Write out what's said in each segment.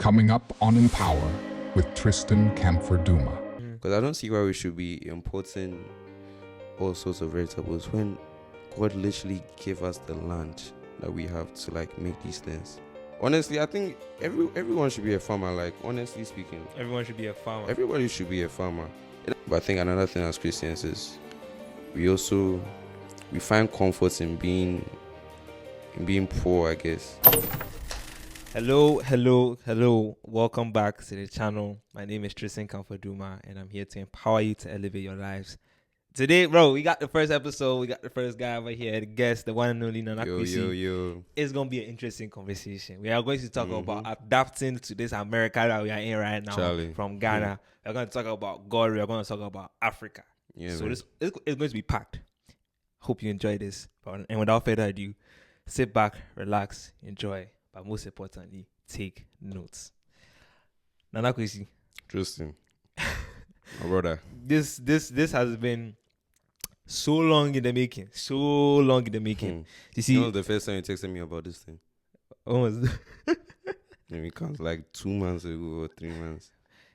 Coming up on Empower with Tristan Canfor-Dumas. Because I don't see why we should be importing all sorts of vegetables when God literally gave us the land that we have to like make these things. Honestly, I think everyone should be a farmer. Like, honestly speaking, everyone should be a farmer. Everybody should be a farmer. But I think another thing as Christians is we find comfort in being poor, I guess. Hello. Welcome back to the channel. My name is Tristan Canfor-Dumas, and I'm here to empower you to elevate your lives. Today, bro, we got the first episode. We got the first guy over here, the guest, the one and only Nana-Kwasi. Yo. It's going to be an interesting conversation. We are going to talk about adapting to this America that we are in right now from Ghana. We're going to talk about God. We're going to talk about Africa. So it's going to be packed. Hope you enjoy this. And without further ado, sit back, relax, enjoy. But most importantly, take notes. Nana-Kwasi. Tristan. My brother. This has been so long in the making. You see, the first time you texted me about this thing? Almost. Maybe it comes like 2 months ago or 3 months.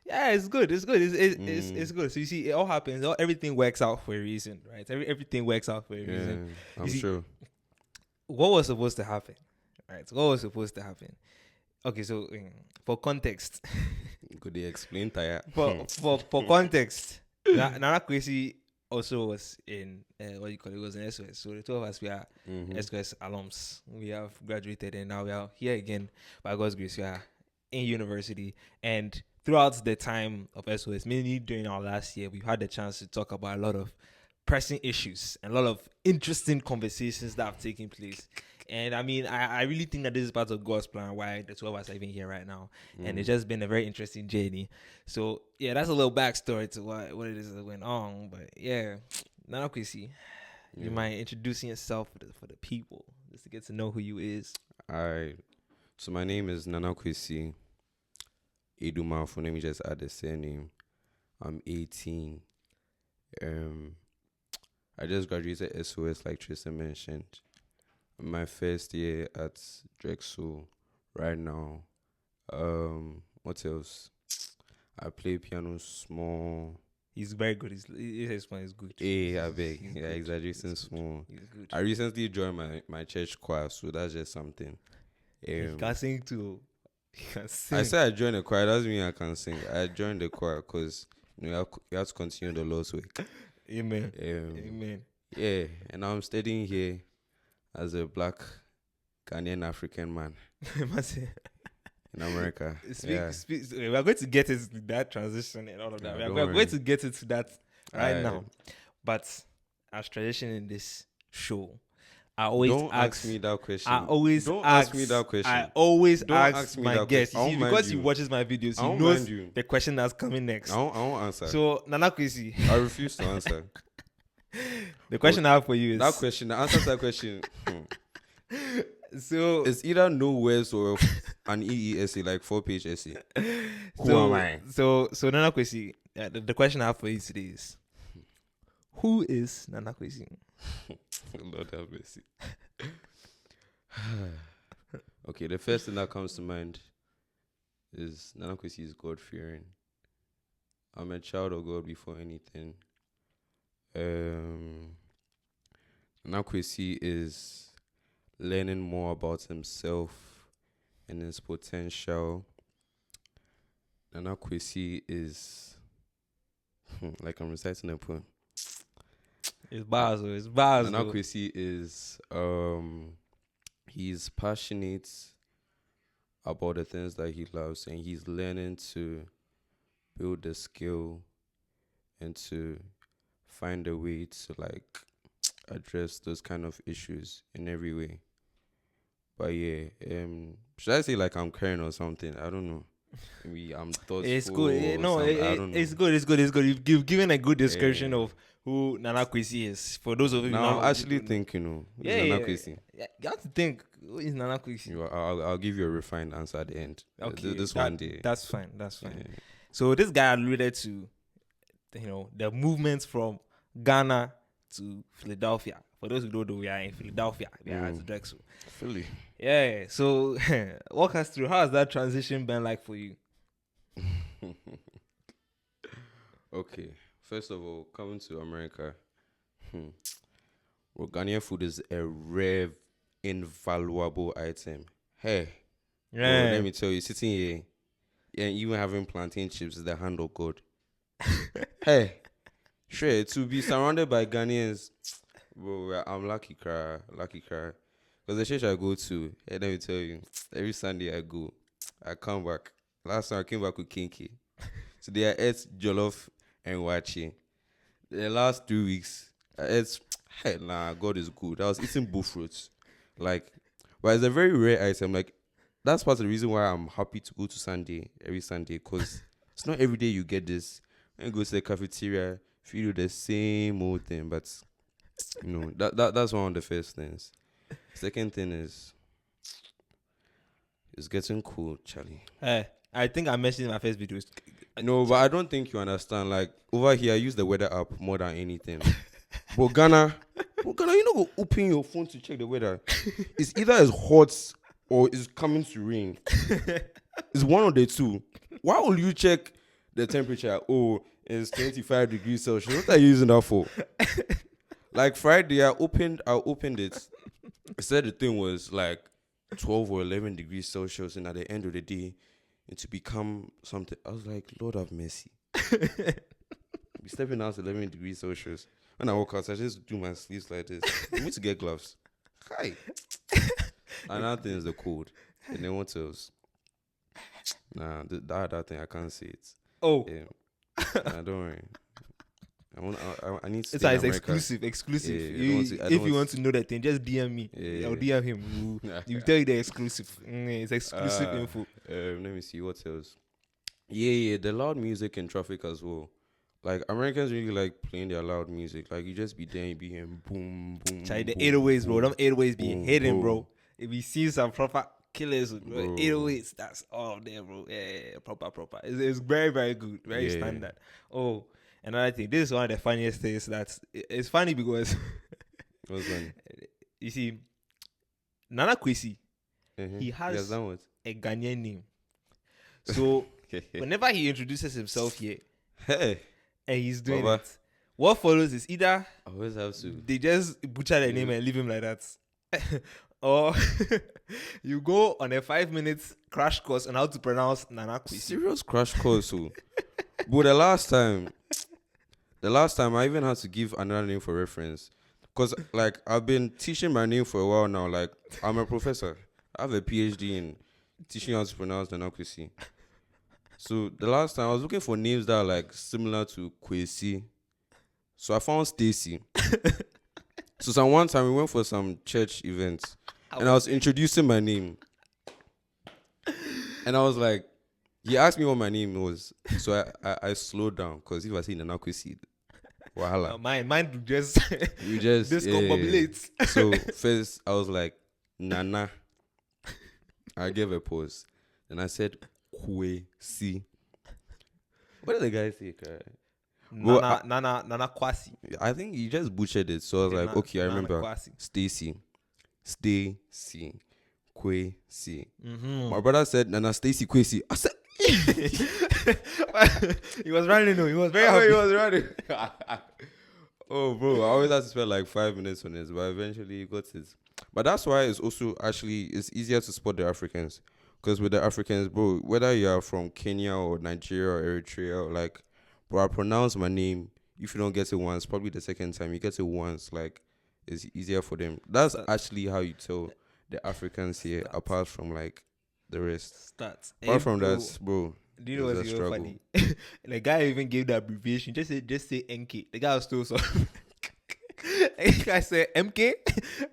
Yeah, it's good. It's good. So you see, it all happens. Everything works out for a reason, right? Everything works out for a reason. I'm sure. What was supposed to happen? Right. What was supposed to happen? Okay, so for context, could they explain Taya? For context, Nana-Kwasi also was in what you call it, was in SOS. So the two of us, we are SOS alums. We have graduated and now we are here again. By God's grace, we are in university. And throughout the time of SOS, mainly during our last year, we've had the chance to talk about a lot of pressing issues and a lot of interesting conversations that have taken place. And I mean, I really think that this is part of God's plan why the two of us are even here right now. And it's just been a very interesting journey. So, yeah, that's a little backstory to what it is that went on. But, yeah, Nana-Kwasi, you mind introducing yourself for the people, just to get to know who you is. All right. So, my name is Nana-Kwasi Adu-Marfo. Let me just add the surname. I'm 18. I just graduated SOS, like Tristan mentioned. My first year at Drexel right now. What else? I play piano small. He's very good. His one is good. Hey, I beg. Yeah, exaggerating small. He's good. I recently joined my church choir, so that's just something. He can sing too. He can sing. I said I joined the choir. Doesn't mean I can sing. I joined the choir because you have to continue the Lord's work. Amen. Amen. Yeah, and now I'm studying here as a black Ghanaian African man in America. We are going to get into that transition and all of that. We are going to get into that right now. But as tradition in this show, I always ask me that question. Ask me that question. I always ask my guests. Because he watches my videos, he knows the question that's coming next. I won't answer. So, Nana-Kwasi, I refuse to answer. The question I have for you is that question. The answer to that question. So it's either no words or an EE essay, like 4-page essay. Who am I? So Nana-Kwasi, the question I have for you today is, who is Nana-Kwasi? Lord have mercy. Okay, the first thing that comes to mind is Nana-Kwasi is God-fearing. I'm a child of God before anything. Nana-Kwasi is learning more about himself and his potential. Nana-Kwasi is like I'm reciting a poem. It's bars. Nana-Kwasi is he's passionate about the things that he loves, and he's learning to build the skill and to find a way to like address those kind of issues in every way. But yeah, should I say like I'm caring or something? I don't know. Maybe I'm thoughtful. It's good. No, it's good. You've given a good description of who Nana-Kwasi is. For those of you now, I'm actually thinking, Nana-Kwasi. Yeah, you have to think, who is Nana-Kwasi? I'll give you a refined answer at the end. Okay, one day. That's fine. Yeah. So this guy alluded to, the movements from Ghana to Philadelphia For those who don't know, we are in Philadelphia. We are at Drexel. Philly. Yeah. So walk us through, how has that transition been like for you? Okay. First of all, coming to America, well, Ghanaian food is a rare, invaluable item. Hey, bro, let me tell you, sitting here and even having plantain chips is the hand of God. Hey, sure, to be surrounded by Ghanaians, bro, I'm lucky, cry. Because the church I go to, let me tell you, every Sunday I go, I come back. Last time I came back with Kinky. Today I ate jollof and wachi. The last 2 weeks, I ate, hey, nah, God is good. I was eating bullfruits. Like, but it's a very rare item. Like, that's part of the reason why I'm happy to go to Sunday, every Sunday, because it's not every day you get this. When you go to the cafeteria, you do the same old thing, but, you know, that's one of the first things. Second thing is, it's getting cold, Charlie. I think I mentioned in my first videos. No, but I don't think you understand. Like, over here, I use the weather app more than anything. But Ghana, you know, go open your phone to check the weather. It's either it's hot or it's coming to rain. It's one of the two. Why will you check the temperature? Oh, it's 25 degrees Celsius. What are you using that for? Like Friday, I opened it. I said the thing was like 12 or 11 degrees Celsius, and at the end of the day, it to become something. I was like, Lord have mercy. Be stepping out 11 degrees Celsius. When I walk out, I just do my sleeves like this. I need to get gloves. Hi. Another thing is the cold. And then what else? Nah, that thing, I can't say it. Oh. Yeah. Nah, don't worry. I need to It's stay in like America. exclusive. Yeah, If you want to know that thing, just DM me. Yeah. I'll DM him. You tell you the exclusive. It's exclusive info. Let me see what else. Yeah, the loud music in traffic as well. Like, Americans really like playing their loud music. Like, you just be there and be hearing boom, boom, Try the boom, 808s, bro. boom, Them 808s be boom, hidden, boom. bro. If we see some proper killers, Bro. 808s, that's all there, bro. Yeah, proper. It's very, very good. Very Yeah. standard. Oh, another thing. This is one of the funniest things. It's funny because What's funny? you see, Nana-Kwasi, Uh-huh. he has done what? a Ghanaian name. So whenever he introduces himself here Hey, and he's doing Baba. it, what follows is either I always have to. they just butcher the name and leave him like that, or you go on a 5-minute crash course on how to pronounce Nana-Kwasi. Serious crash course, so. But the last time I even had to give another name for reference. Because, like, I've been teaching my name for a while now. Like, I'm a professor. I have a PhD in teaching how to pronounce Nana-Kwasi. So, the last time I was looking for names that are, like, similar to Kwesi. So, I found Stacy. So, one time we went for some church event. And I was introducing my name. And I was like, he asked me what my name was. So, I slowed down. Because if I say Nana-Kwasi, wahala. Mine would just You just discombobulate. So first I was like, Nana. I gave a pause. Then I said, Kwesi. What did the guy say? Well, Nana-Kwasi. I think he just butchered it. So I was like, okay, I remember. Nana-Kwasi. Stacy. Kwesi. Mm-hmm. My brother said, Nana Stacy Kwesi. I said, He was running, though. He was very happy. he was running. Oh, bro, I always had to spend like 5 minutes on this, but eventually he got it. But that's why it's also it's easier to spot the Africans. Because with the Africans, bro, whether you are from Kenya or Nigeria or Eritrea, or like, bro, I pronounce my name. If you don't get it once, probably the second time you get it once, like, it's easier for them. That's actually how you tell the Africans here, apart from like the rest. Stats. Apart from that, bro, do you know it's what's a even struggle. funny? The guy even gave the abbreviation. Just say NK. The guy was still so. The guy said MK.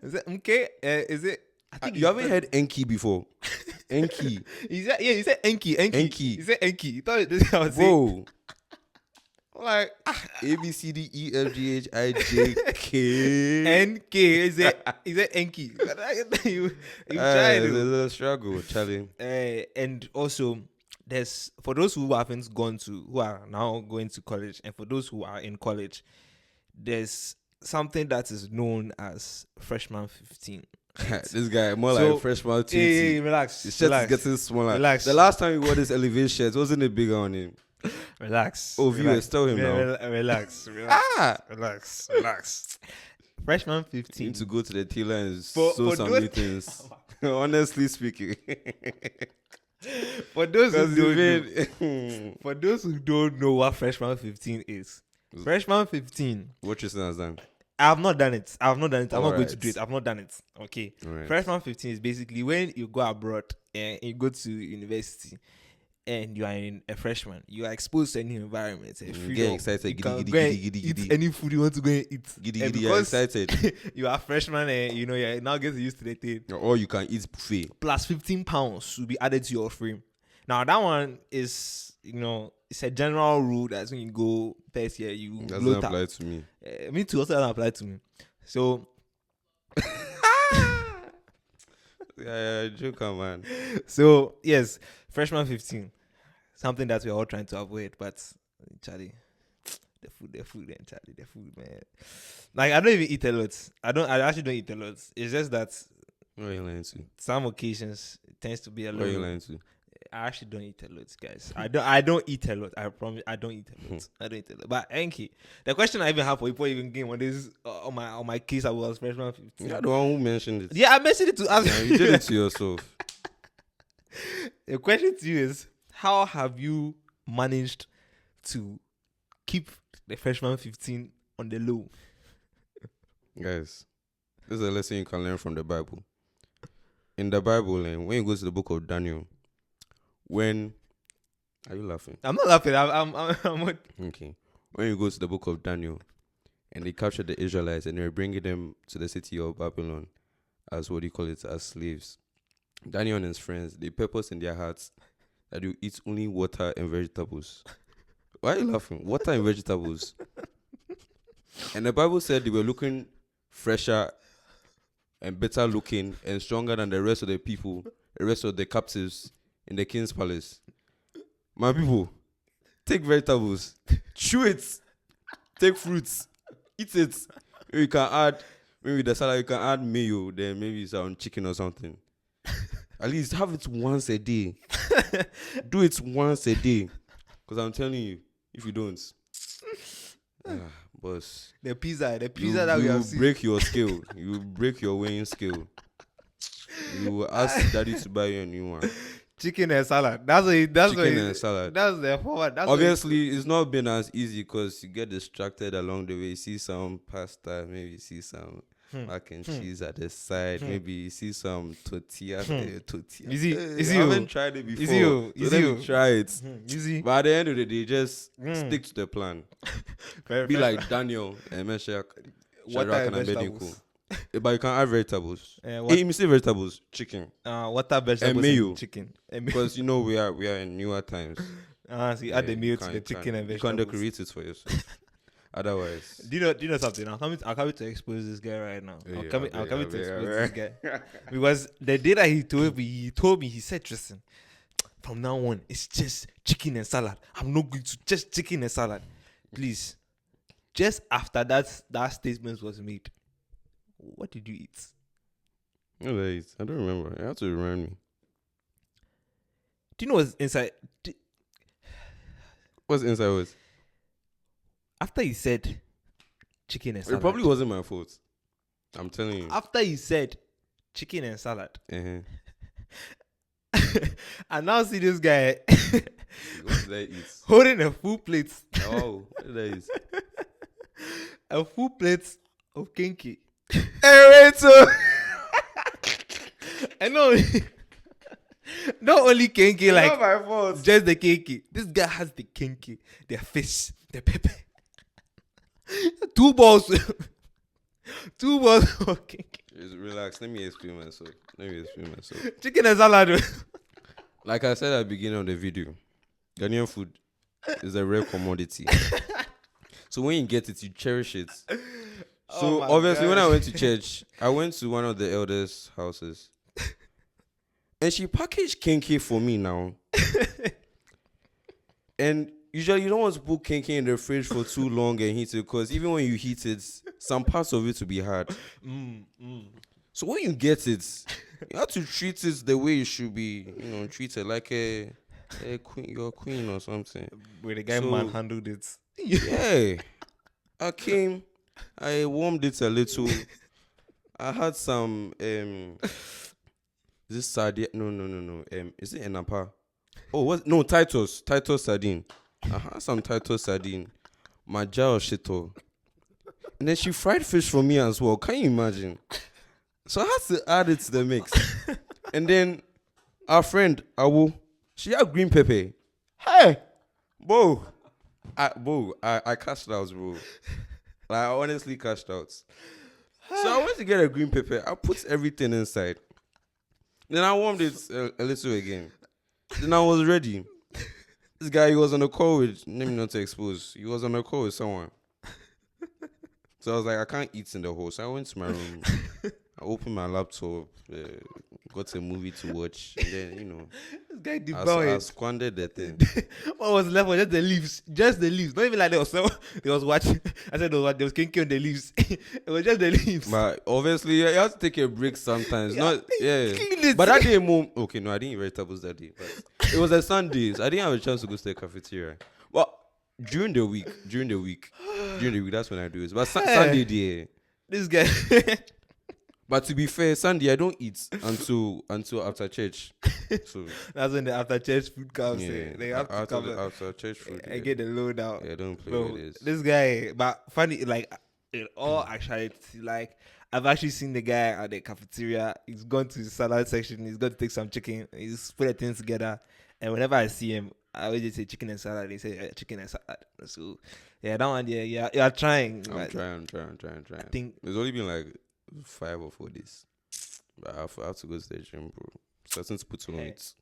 Is it MK? Is it? I think You haven't heard Enki before. Enki. He said Enki. Enki. He said Enki. He thought this guy was saying. Bro. Like A B C D E F G H I J K NK. Is it Enki? You tried It's to. a struggle, Charlie. And also, there's for those who are now going to college, and for those who are in college, there's something that is known as freshman 15. This guy more So, like freshman 20. Hey, relax. His shirt relax. is getting smaller. Relax. The last time he wore this elevation shirt, wasn't it bigger on him? Relax. Oh, viewers, tell him now. Relax. Ah! Relax. Freshman You 15. need to go to the tailor and For sew some those- new things. Honestly speaking. For those who Because don't know, even for those who don't know what freshman 15 is, freshman 15. what Tristan has done. I have not done it. I'm not going to Alright. do it. I've not done it. Okay. Alright. Freshman 15 is basically when you go abroad and you go to university and you are in a freshman. You are exposed to any environment. You freedom. get excited. You Giddy, can giddy, go and giddy, giddy, eat giddy. any food you want to go and eat. Giddy, And giddy, you're because excited. you are freshman and you're now getting used to the thing. Or you can eat buffet. Plus 15 pounds will be added to your frame. Now that one is, it's a general rule that when you go first year, you Doesn't bloat up. apply to me. Me too, also doesn't apply to me. So, Yeah, joker, man. so yes, freshman 15, something that we're all trying to avoid, but Charlie, the food, and Charlie, the food, man. Like I don't even eat a lot. I actually don't eat a lot. It's just that What are you lying to? some occasions it tends to be a What are you lot. lying to? I actually don't eat a lot, guys. I don't eat a lot. I promise. I don't eat a lot. I don't eat a lot. But Enki, the question I even have for you before you even game on this on my case I was freshman 15. You're the one who mentioned it. Yeah, I mentioned it to us. Yeah, you did it to yourself. The question to you is, how have you managed to keep the freshman 15 on the low? Guys, this is a lesson you can learn from the Bible. In the Bible, when you go to the book of Daniel, are you laughing? I'm not laughing. I'm Okay. When you go to the book of Daniel, and they captured the Israelites and they were bringing them to the city of Babylon as as slaves. Daniel and his friends, they purpose in their hearts that you eat only water and vegetables. Why are you laughing? Water and vegetables. And the Bible said they were looking fresher and better looking and stronger than the rest of the people, the rest of the captives in the king's palace. My people, take vegetables, chew it, take fruits, eat it. You can add, maybe the salad, you can add mayo, then maybe some chicken or something. At least have it once a day. Do it once a day. Because I'm telling you, if you don't, boss, the pizza you that we have will seen. break your scale. You will break your weighing scale. You will ask daddy to buy you a new one. Chicken and salad. That's Chicken and salad. That's the forward. That's Obviously, it's not been as easy because you get distracted along the way. You see some pasta, maybe you see some mac and cheese at the side. Maybe you see some tortilla. Tortilla. Easy, I easy. haven't tried it before. Easy, So let me try it. Easy. But at the end of the day, just stick to the plan. Be like Daniel and Meshach, Water Shadrach, and and Abednego. vegetables. But you can add vegetables. What- Hey, you say vegetables, chicken. Water, vegetables, mayo. and chicken. Because we are in newer times. See, add the Yeah, mayo you to the can't- chicken and you can't vegetables. decorate it for yourself. Otherwise, Do you know something? I'm coming to expose this guy right now. I'm Yeah, coming I to bet, expose I this bet. guy because the day that he told me, he said, "Tristan, from now on, it's just chicken and salad. I'm not going to just chicken and salad, please." Just after that statement was made, what did you eat? what did I eat? I don't remember. You have to remind me. Do you know what's inside? What's inside was? After he said chicken and salad, It probably wasn't my fault. I'm telling you. after he said chicken and salad, Uh-huh. I now see this guy What did I eat? holding a full plate, Oh, what did I eat? a full plate of kinky. Hey, wait, so I know. Not only kinky, not like my fault. just the kinky. This guy has the kinky, the fish, the pepper. 2 balls. 2 balls of kinky. Just relax. Let me explain myself. Chicken and salad. Like I said at the beginning of the video, Ghanaian food is a rare commodity. So when you get it, you cherish it. So my obviously, when I gosh. went to church, I went to one of the elders' houses, and she packaged kinky for me now. And usually you don't want to put kinky in the fridge for too long and heat it, because even when you heat it, some parts of it will be hard. So when you get it, you have to treat it the way it should be. Treat it like a queen, your queen or something. Where the guy So- manhandled it. Yeah, I came, I warmed it a little. I had some is this sardine? No. Is it enapa? Oh, what? No, Titus sardine. I had some Titus sardine, maja or shito, and then she fried fish for me as well. Can you imagine? So I had to add it to the mix, and then our friend Awu, she had green pepper. Hey, bro, I cashed out, bro. Like, I honestly cashed out. So I went to get a green pepper. I put everything inside. Then I warmed it a little again. Then I was ready. This guy, he was on a call with, let me not to expose. He was on a call with someone. So I was like, I can't eat in the hall. So I went to my room. I opened my laptop, got a movie to watch, and then, This guy I devoured. squandered the thing. What was left was just the leaves. Just the leaves. Not even like there was someone they was watching. I said there was kinky on the leaves. It was just the leaves. But obviously, you have to take a break sometimes. Yeah, Not, yeah. clean it. But that day, okay, no, I didn't eat vegetables that day. But it was a Sunday, so I didn't have a chance to go to the cafeteria. Well, during the week, that's when I do it. But Sunday, day. This guy. But to be fair, Sunday I don't eat until after church. So That's when the after church food comes. yeah, They have to come after church food. and get the load out. Yeah, don't play Bro, with this. this guy, but funny, like in all actuality, like I've actually seen the guy at the cafeteria. He's gone to the salad section. He's going to take some chicken. He's put the things together. And whenever I see him, I always just say chicken and salad. He say chicken and salad. So yeah, that one, yeah, you're trying. I'm but trying. I think It's only been like 5 or 4 days. But I have to go to the gym, bro. Starting to put on weight.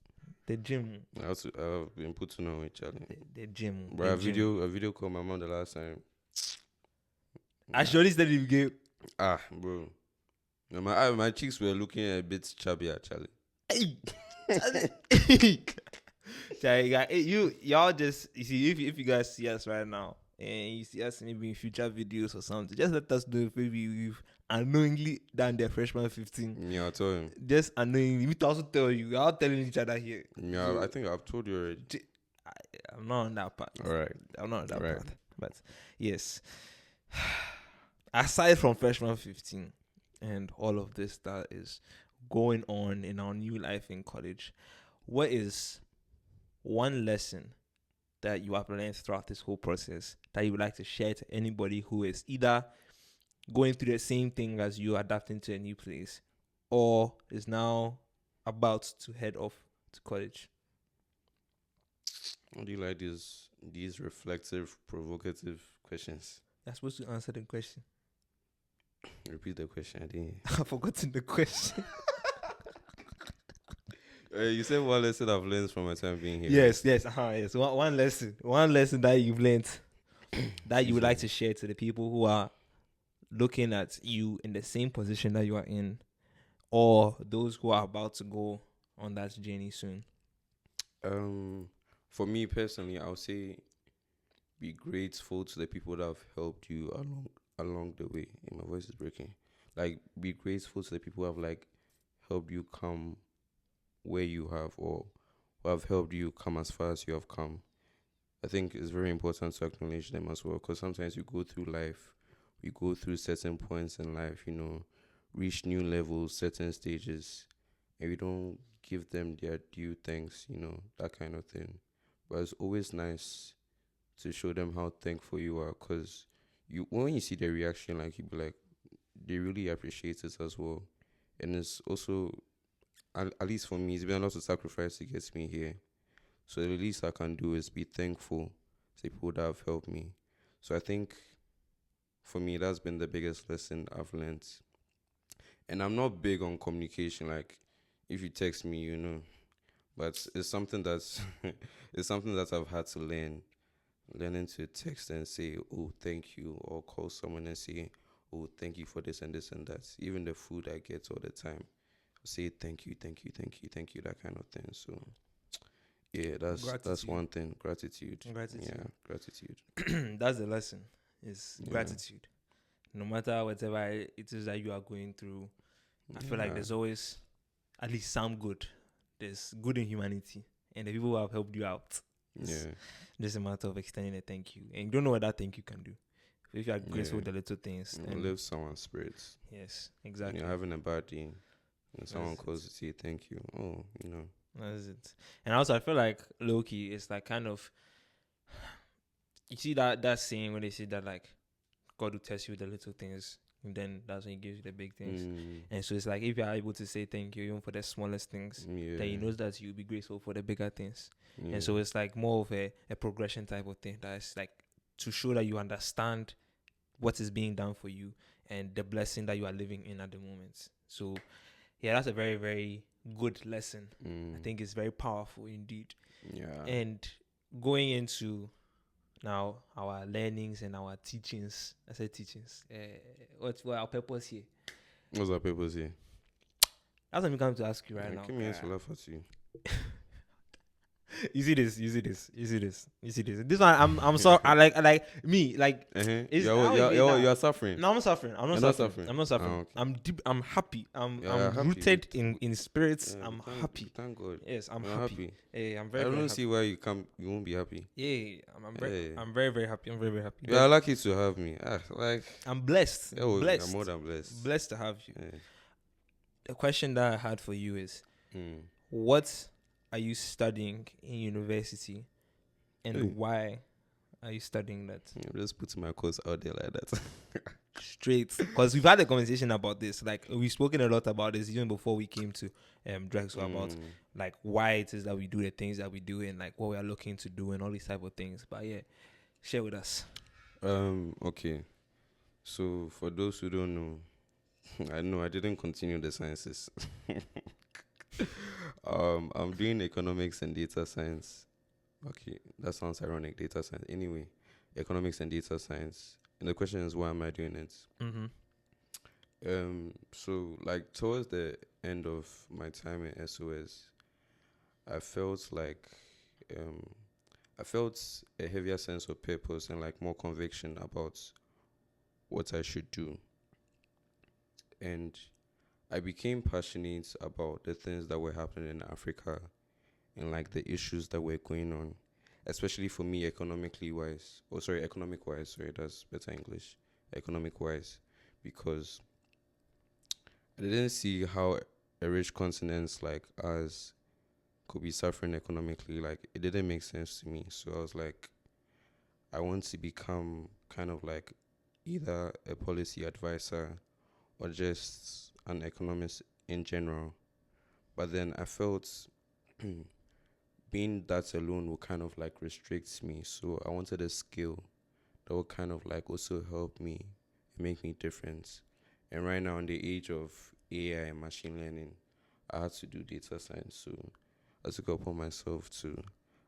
the gym, I've been putting on weight, Charlie. the gym. Bro, the a gym. video called my mom the last time. I surely said you gave. Bro. No, my cheeks were looking a bit chubby, actually. Y'all just you see if you guys see us right now and you see us maybe in future videos or something, just let us know if maybe we've unknowingly done the freshman 15. Yeah, I'll tell him. Just unknowingly. We to also tell you. We're all telling each other here. Yeah, So, I think I've told you already. I'm not on that part. All right. I'm not on that Right. part. But yes. Aside from freshman 15 and all of this that is going on in our new life in college, what is one lesson that you have learned throughout this whole process that you would like to share to anybody who is either going through the same thing as you, adapting to a new place, or is now about to head off to college? How do you like these reflective, provocative questions? You're supposed to answer the question. Repeat the question. I didn't. I've forgotten the question. You said one lesson I've learned from my time being here. Yes. One lesson that you've learned that you would like to share to the people who are looking at you in the same position that you are in, or those who are about to go on that journey soon. For me personally, I would say be grateful to the people that have helped you along the way. My voice is breaking. Like, be grateful to the people who have like helped you come where you have, or who have helped you come as far as you have come. I think it's very important to acknowledge them as well, because sometimes you go through life, we go through certain points in life, reach new levels, certain stages, and we don't give them their due thanks, that kind of thing. But it's always nice to show them how thankful you are, because when you see their reaction, like, you be like, they really appreciate it as well. And it's also, at least for me, it's been a lot of sacrifice to get me here. So the least I can do is be thankful to people that have helped me. So I think for me, that's been the biggest lesson I've learned. And I'm not big on communication. Like, if you text me, but it's something that's it's something that I've had to learning to text and say, oh, thank you, or call someone and say, oh, thank you for this and this and that. Even the food I get all the time, I say thank you, that kind of thing. So Yeah, that's Gratitude. one thing. Gratitude. Gratitude. Yeah, gratitude. That's the lesson. Is Yeah. gratitude. No matter whatever it is that you are going through, I feel like Yeah. there's always at least some good. There's good in humanity, and the people who have helped you out. It's Yeah. just a matter of extending a thank you, and you don't know what that thank you can do. If you are grateful Yeah. with the little things, then Lift someone's spirits. yes, When exactly. you're having a bad day and someone That's calls to say thank you. Oh, That's it. And also, I feel like low key, it's like kind of you see that saying when they say that like God will test you with the little things, and then that's when He gives you the big things. And so it's like if you are able to say thank you even for the smallest things, Yeah. then He knows that you'll be grateful for the bigger things. Yeah. And so it's like more of a progression type of thing. That's like to show that you understand what is being done for you and the blessing that you are living in at the moment. So yeah, that's a very, very good lesson. I think it's very powerful indeed. Yeah. And going into now our learnings and our teachings. I said teachings. What's our purpose here? What's our purpose here? That's what I'm coming to ask you right now. Came here to laugh at you. You see this. This one, I'm sorry. I like me. Like, it's how it is now. You're suffering. No, I'm not suffering. I'm not You're suffering. I'm not suffering. Okay. I'm deep. I'm happy. I'm happy. rooted in spirits. Yeah, I'm happy. Thank God. Yes, I'm You're happy. Hey, I'm I very, don't very happy. see why you won't be happy. Yeah, I'm very, Hey. I'm very, very happy. I'm very, very happy. You're lucky to have me. I'm blessed. Oh, blessed. I'm more than blessed. Blessed to have you. Yeah. The question that I had for you is, Mm. what are you studying in university, and why are you studying that? I'm just putting my course out there like that. Straight, because we've had a conversation about this. Like we've spoken a lot about this even before we came to Drexel about like why it is that we do the things that we do and like what we are looking to do and all these type of things. But yeah, share with us. Okay. So for those who don't know, I didn't continue the sciences. I'm doing economics and data science. Okay, that sounds ironic. Data science. Anyway, economics and data science. And the question is, why am I doing it? So like towards the end of my time in SOS, I felt like I felt a heavier sense of purpose and like more conviction about what I should do. And I became passionate about the things that were happening in Africa and like the issues that were going on, especially for me economic wise. Sorry, that's better English. Economic wise, because I didn't see how a rich continent like us could be suffering economically. Like it didn't make sense to me. So I was like, I want to become kind of like either a policy advisor or just an economist in general. But then I felt being that alone would kind of like restrict me. So I wanted a skill that would kind of like also help me and make me different. And right now in the age of AI and machine learning, I had to do data science. So I took it upon myself to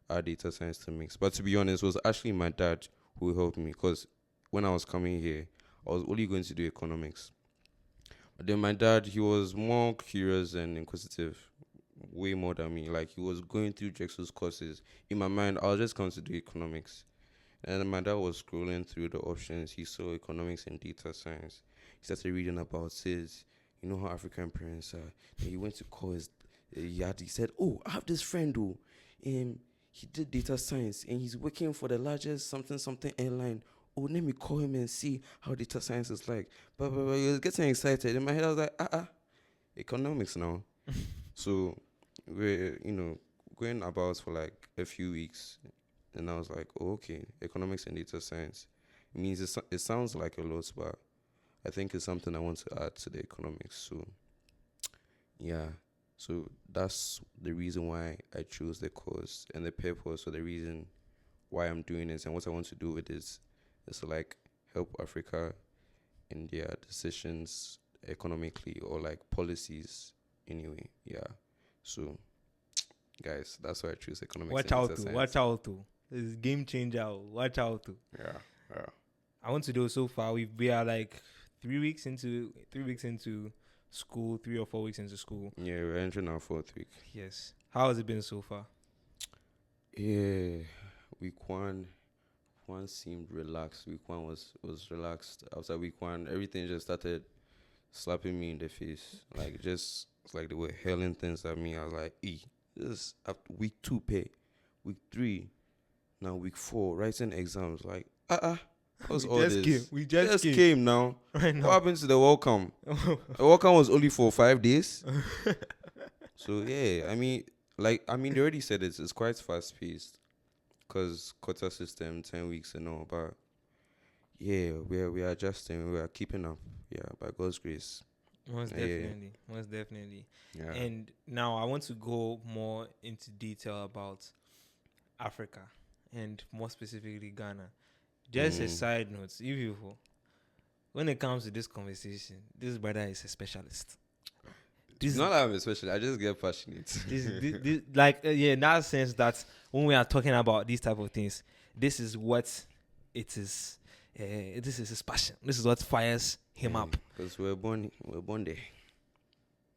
add data science to mix. But to be honest, it was actually my dad who helped me, because when I was coming here, I was only going to do economics. But then my dad, he was more curious and inquisitive, way more than me. Like he was going through Drexel's courses. In my mind, I was just going to do economics. And my dad was scrolling through the options. He saw economics and data science. He started reading about his, you know how African parents are. Then he went to call his dad. He said, "Oh, I have this friend who, he did data science and he's working for the largest something airline. Oh, let me call him and see how data science is like." But he was getting excited. In my head, I was like, economics now. So we're, going about for like a few weeks. And I was like, oh, okay, economics and data science. It means it sounds like a lot, but I think it's something I want to add to the economics. So, yeah. So that's the reason why I chose the course, and the purpose, or the reason why I'm doing this and what I want to do with this is to like help Africa in their decisions economically, or like policies anyway. Yeah. So, guys, that's why I choose economics and data science. Watch out too. It's game changer. Watch out too. Yeah. I want to do so far. We are like 3 weeks into school, 3 or 4 weeks into school. Yeah, we're entering our 4th week. Yes. How has it been so far? Yeah, week one seemed relaxed. Week one was relaxed. After week one, everything just started slapping me in the face. Like just it's like they were hurling things at me. I was like, this after week two pay, week three, now week four, writing exams. Like, what's We all just this? came. We just came. Came now. Right What now. happened to the welcome? The welcome was only for 5 days. So yeah, they already said it's quite fast paced, cause quota system 10 weeks and all. But yeah, we are adjusting. We are keeping up. Yeah, by God's grace. Most Yeah, definitely. Most definitely. yeah. And now I want to go more into detail about Africa and more specifically Ghana. Just a side note, you people, when it comes to this conversation, this brother is a specialist. It's not that I'm especially. I just get passionate. In that sense that when we are talking about these type of things, this is what it is. This is his passion. This is what fires him up. Because we're born there.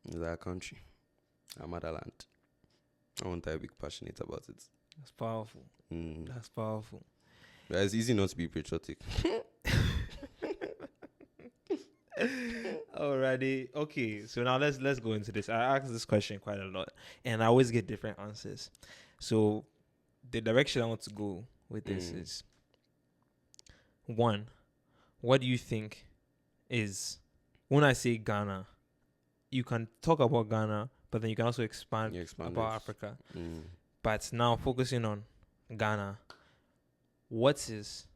It's our country, our motherland. I want to be passionate about it. That's powerful. That's powerful. But it's easy not to be patriotic. Alrighty. Okay. So now let's go into this. I ask this question quite a lot, and I always get different answers. So the direction I want to go with this is one. What do you think is when I say Ghana? You can talk about Ghana, but then you can also expand about Africa. But now focusing on Ghana, what is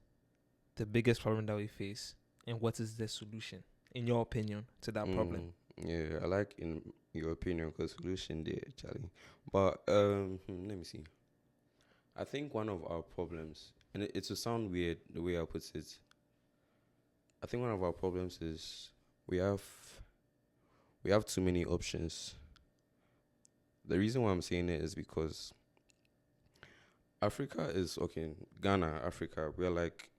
the biggest problem that we face, and what is the solution, in your opinion, to that problem? Yeah, I like in your opinion because solution there, Charlie. But let me see. I think one of our problems, and it to sound weird the way I put it, I think one of our problems is we have too many options. The reason why I'm saying it is because Africa is Ghana, Africa, we're like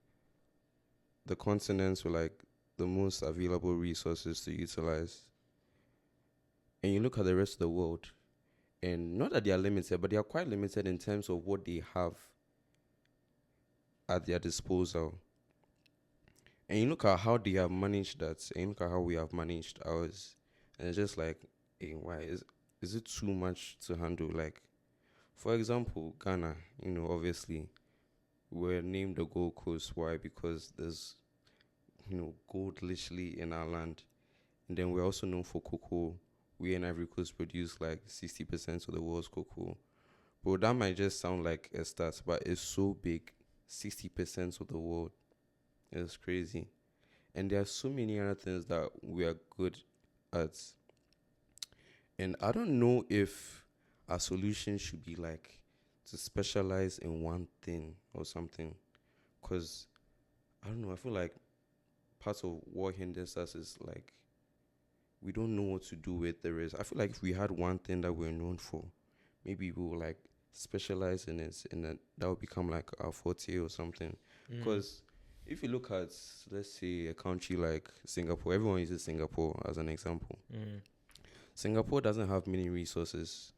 the continents with like the most available resources to utilize. And you look at the rest of the world, and not that they are limited, but they are quite limited in terms of what they have at their disposal. And you look at how they have managed that, and you look at how we have managed ours, and it's just like, hey, why is it too much to handle? Like, for example, Ghana, obviously, we're named the Gold Coast. Why? Because there's, gold literally in our land. And then we're also known for cocoa. We in Ivory Coast produce like 60% of the world's cocoa. But that might just sound like a stat, but it's so big. 60% of the world. It's crazy. And there are so many other things that we are good at. And I don't know if our solution should be like to specialize in one thing or something. Because, I don't know, I feel like part of what hinders us is like we don't know what to do with the rest. I feel like if we had one thing that we're known for, maybe we will like specialize in it, and that would become like our forte or something. Because if you look at, let's say, a country like Singapore, everyone uses Singapore as an example. Singapore doesn't have many resources,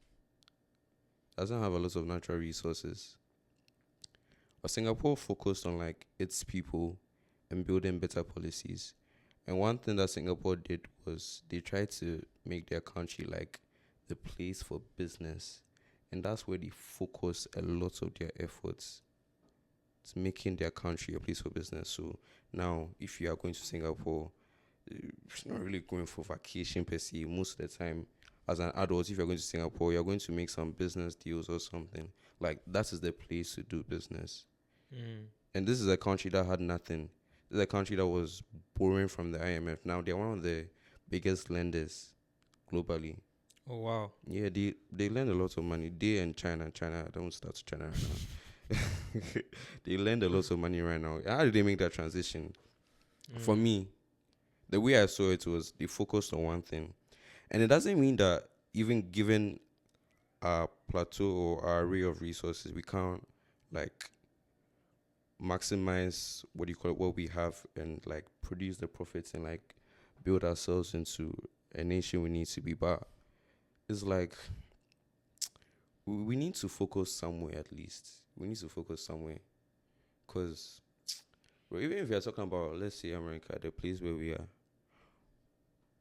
doesn't have a lot of natural resources. But Singapore focused on like its people and building better policies. And one thing that Singapore did was they tried to make their country like the place for business. And that's where they focus a lot of their efforts. It's making their country a place for business. So now, if you are going to Singapore, it's not really going for vacation per se. Most of the time, as an adult, if you're going to Singapore, you're going to make some business deals or something. Like, that is the place to do business. And this is a country that had nothing. This is a country that was borrowing from the IMF. Now, they're one of the biggest lenders globally. Oh, wow. Yeah, they lend a lot of money. They and China, don't start China right now. They lend a lot of money right now. How did they make that transition? For me, the way I saw it was they focused on one thing. And it doesn't mean that even given our plateau or our array of resources, we can't like maximize what we have and like produce the profits and like build ourselves into a nation we need to be. But it's like we need to focus somewhere at least. We need to focus somewhere, cause even if we are talking about, let's say, America, the place where we are,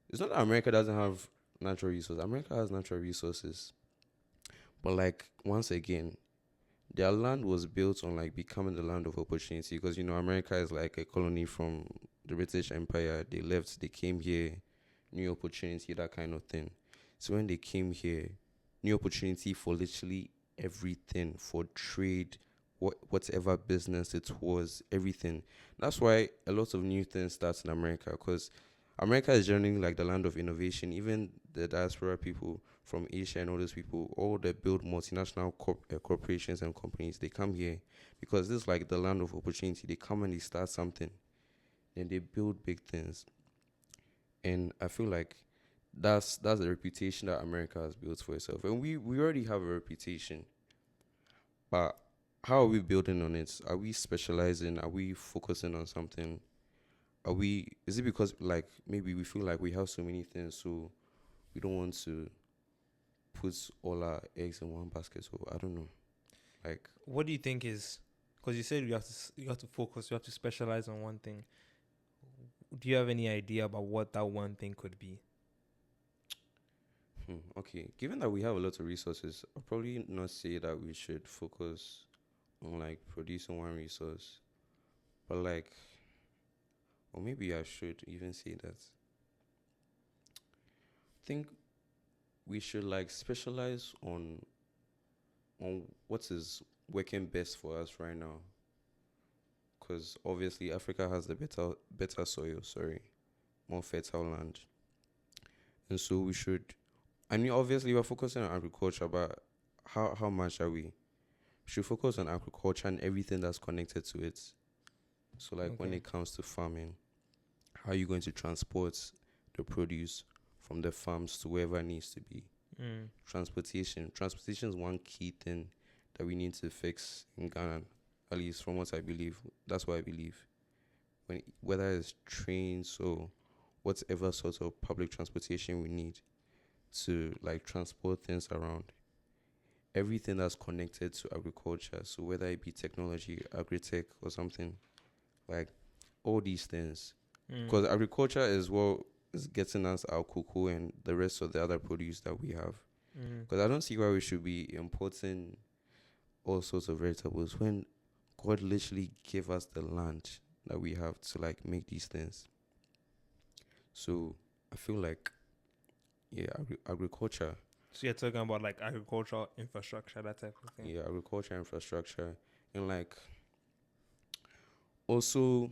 it's not that America doesn't have natural resources. America has natural resources, but like once again, their land was built on like becoming the land of opportunity, because America is like a colony from the British Empire. They left, they came here, new opportunity, that kind of thing. So when they came here, new opportunity for literally everything, for trade, whatever business it was, everything. That's why a lot of new things start in America, because America is generally like the land of innovation. Even the diaspora people from Asia and all those people, all that build multinational corporations and companies, they come here because this is like the land of opportunity. They come and they start something, and they build big things. And I feel like that's the reputation that America has built for itself, and we already have a reputation. But how are we building on it? Are we specializing? Are we focusing on something? Is it because like maybe we feel like we have so many things, so we don't want to put all our eggs in one basket? So I don't know. Like, what do you think is, because you said you have to focus, you have to specialize on one thing. Do you have any idea about what that one thing could be? Okay, given that we have a lot of resources, I'll probably not say that we should focus on like producing one resource, but like, or maybe I should even say that. I think we should like specialize on what is working best for us right now, because obviously Africa has the better soil, more fertile land, and so we should. I mean, obviously we're focusing on agriculture, but how much are we? We should focus on agriculture and everything that's connected to it. So like when it comes to farming, how are you going to transport the produce from the farms to wherever it needs to be? Transportation is one key thing that we need to fix in Ghana, at least from what I believe. That's what I believe. Whether it's trains or whatever sort of public transportation we need to like transport things around, everything that's connected to agriculture, so whether it be technology, agri-tech or something, like all these things, because agriculture is what is getting us our cocoa and the rest of the other produce that we have. Because I don't see why we should be importing all sorts of vegetables when God literally gave us the land that we have to like make these things. So I feel like, yeah, agriculture. So you're talking about like agricultural infrastructure, that type of thing. Yeah, agriculture infrastructure, and like also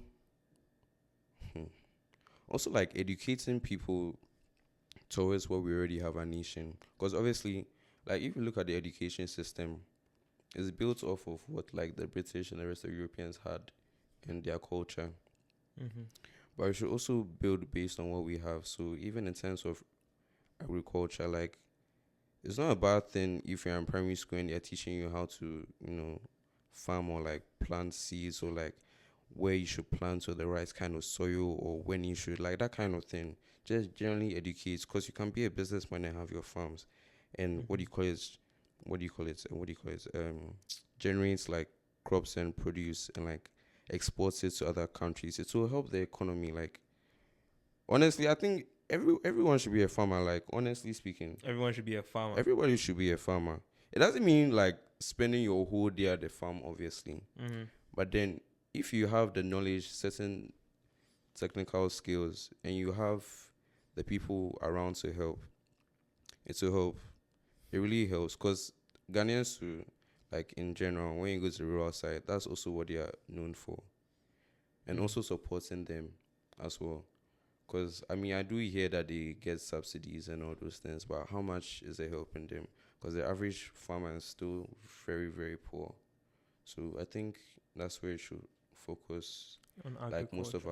like educating people towards what we already have a nation. Because obviously, like if you look at the education system, it's built off of what like the British and the rest of Europeans had in their culture. But we should also build based on what we have. So even in terms of agriculture, like it's not a bad thing if you're in primary school and they're teaching you how to, farm or like plant seeds, or like where you should plant or the right kind of soil, or when you should, like that kind of thing. Just generally educate, because you can be a businessman and have your farms, and generates like crops and produce and like exports it to other countries. It will help the economy. Like honestly, I think everyone should be a farmer. Like honestly speaking, Everyone should be a farmer. everybody should be a farmer. It doesn't mean like spending your whole day at the farm, obviously. But then if you have the knowledge, certain technical skills, and you have the people around to help, it will help. It really helps, because Ghanaians who, like in general, when you go to the rural side, that's also what they are known for. And also supporting them as well. Because, I mean, I do hear that they get subsidies and all those things, but how much is it helping them? Because the average farmer is still very, very poor. So I think that's where it should focus, On like most of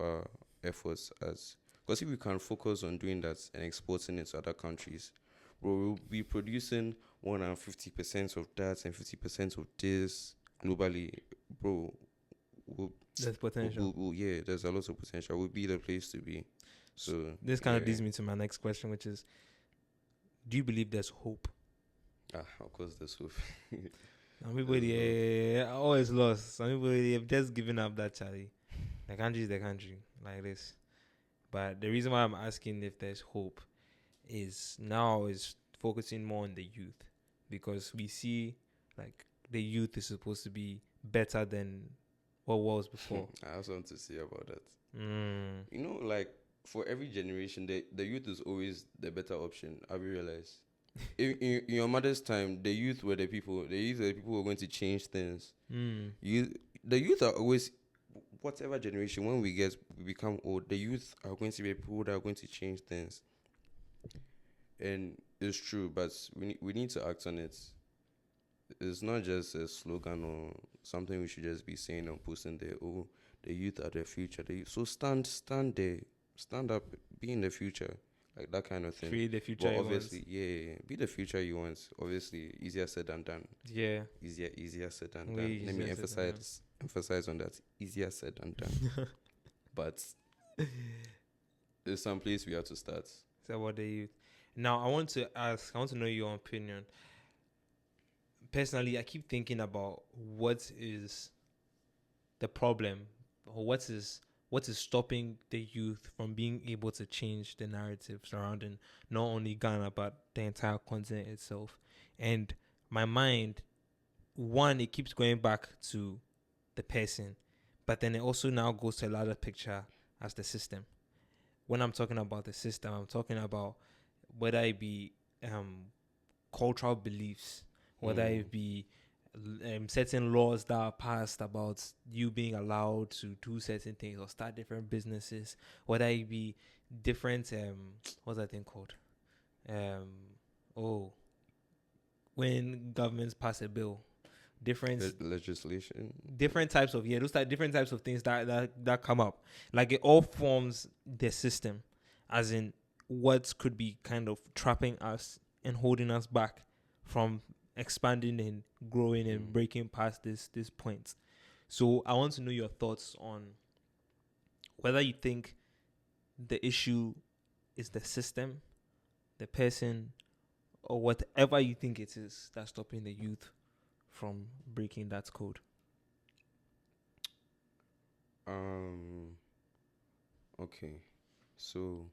our efforts, as because if we can focus on doing that and exporting it to other countries, bro, we'll be producing 150% of that and 50% of this globally, bro. There's potential. Yeah, there's a lot of potential. We'll be the place to be. So this kind of leads me to my next question, which is, do you believe there's hope Of course, the Swift. Some people are always lost. Some people they have just given up that Charlie. The country is the country like this. But the reason why I'm asking if there's hope is now is focusing more on the youth, because we see like the youth is supposed to be better than what was before. I have something to say about that. Mm. You know, like for every generation, the youth is always the better option. Have you realized? In your mother's time, the youth were the people. The youth were the people who were going to change things. The youth are always, whatever generation. When we become old, the youth are going to be people that are going to change things. And it's true, but we need to act on it. It's not just a slogan or something we should just be saying and posting there. Oh, the youth are the future. So stand there, stand up, be in the future, like that kind of thing. Create the future. But obviously, yeah, be the future you want. Obviously, easier said than done. Yeah, easier said than done. Let me emphasize on that. Easier said than done. But there's some place we have to start. So what the youth. Now I want to know your opinion. Personally, I keep thinking about what is the problem, or what is stopping the youth from being able to change the narrative surrounding not only Ghana but the entire continent itself. And my mind, one, it keeps going back to the person, but then it also now goes to a larger picture as the system. When I'm talking about the system, I'm talking about whether it be cultural beliefs, whether it be certain laws that are passed about you being allowed to do certain things or start different businesses, whether it be different what's that thing called? When governments pass a bill, different legislation, different types of different types of things that come up. Like it all forms the system, as in what could be kind of trapping us and holding us back from expanding and growing and breaking past this point. So I want to know your thoughts on whether you think the issue is the system, the person, or whatever you think it is that's stopping the youth from breaking that code. Okay. So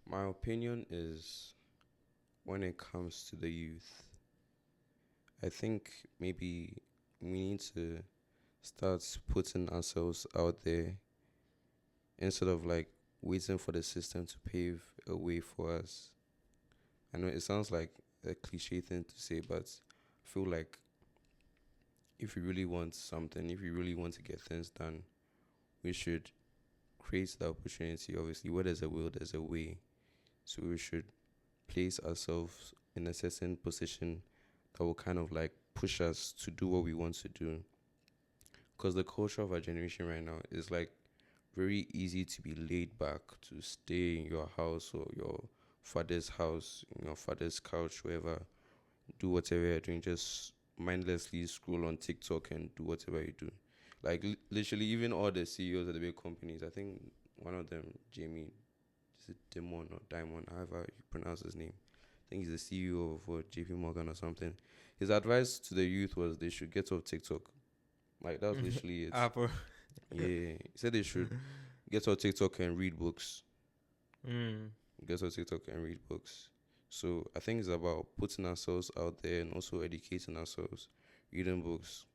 my opinion is, when it comes to the youth, I think maybe we need to start putting ourselves out there instead of like waiting for the system to pave a way for us. I know it sounds like a cliche thing to say, but I feel like if you really want something, if you really want to get things done, we should create the opportunity. Obviously, where there's a will, there's a way. So we should place ourselves in a certain position that will kind of like push us to do what we want to do. Because the culture of our generation right now is like very easy to be laid back, to stay in your house or your father's house, in your father's couch, wherever, do whatever you're doing, just mindlessly scroll on TikTok and do whatever you do. Like literally, even all the CEOs of the big companies, I think one of them, Jamie, is it Dimon or Diamond, however you pronounce his name, I think he's the CEO of JP Morgan or something. His advice to the youth was they should get off TikTok. Like, that was literally it. Yeah. He said they should get off TikTok and read books. Get off TikTok and read books. So I think it's about putting ourselves out there and also educating ourselves. Reading books.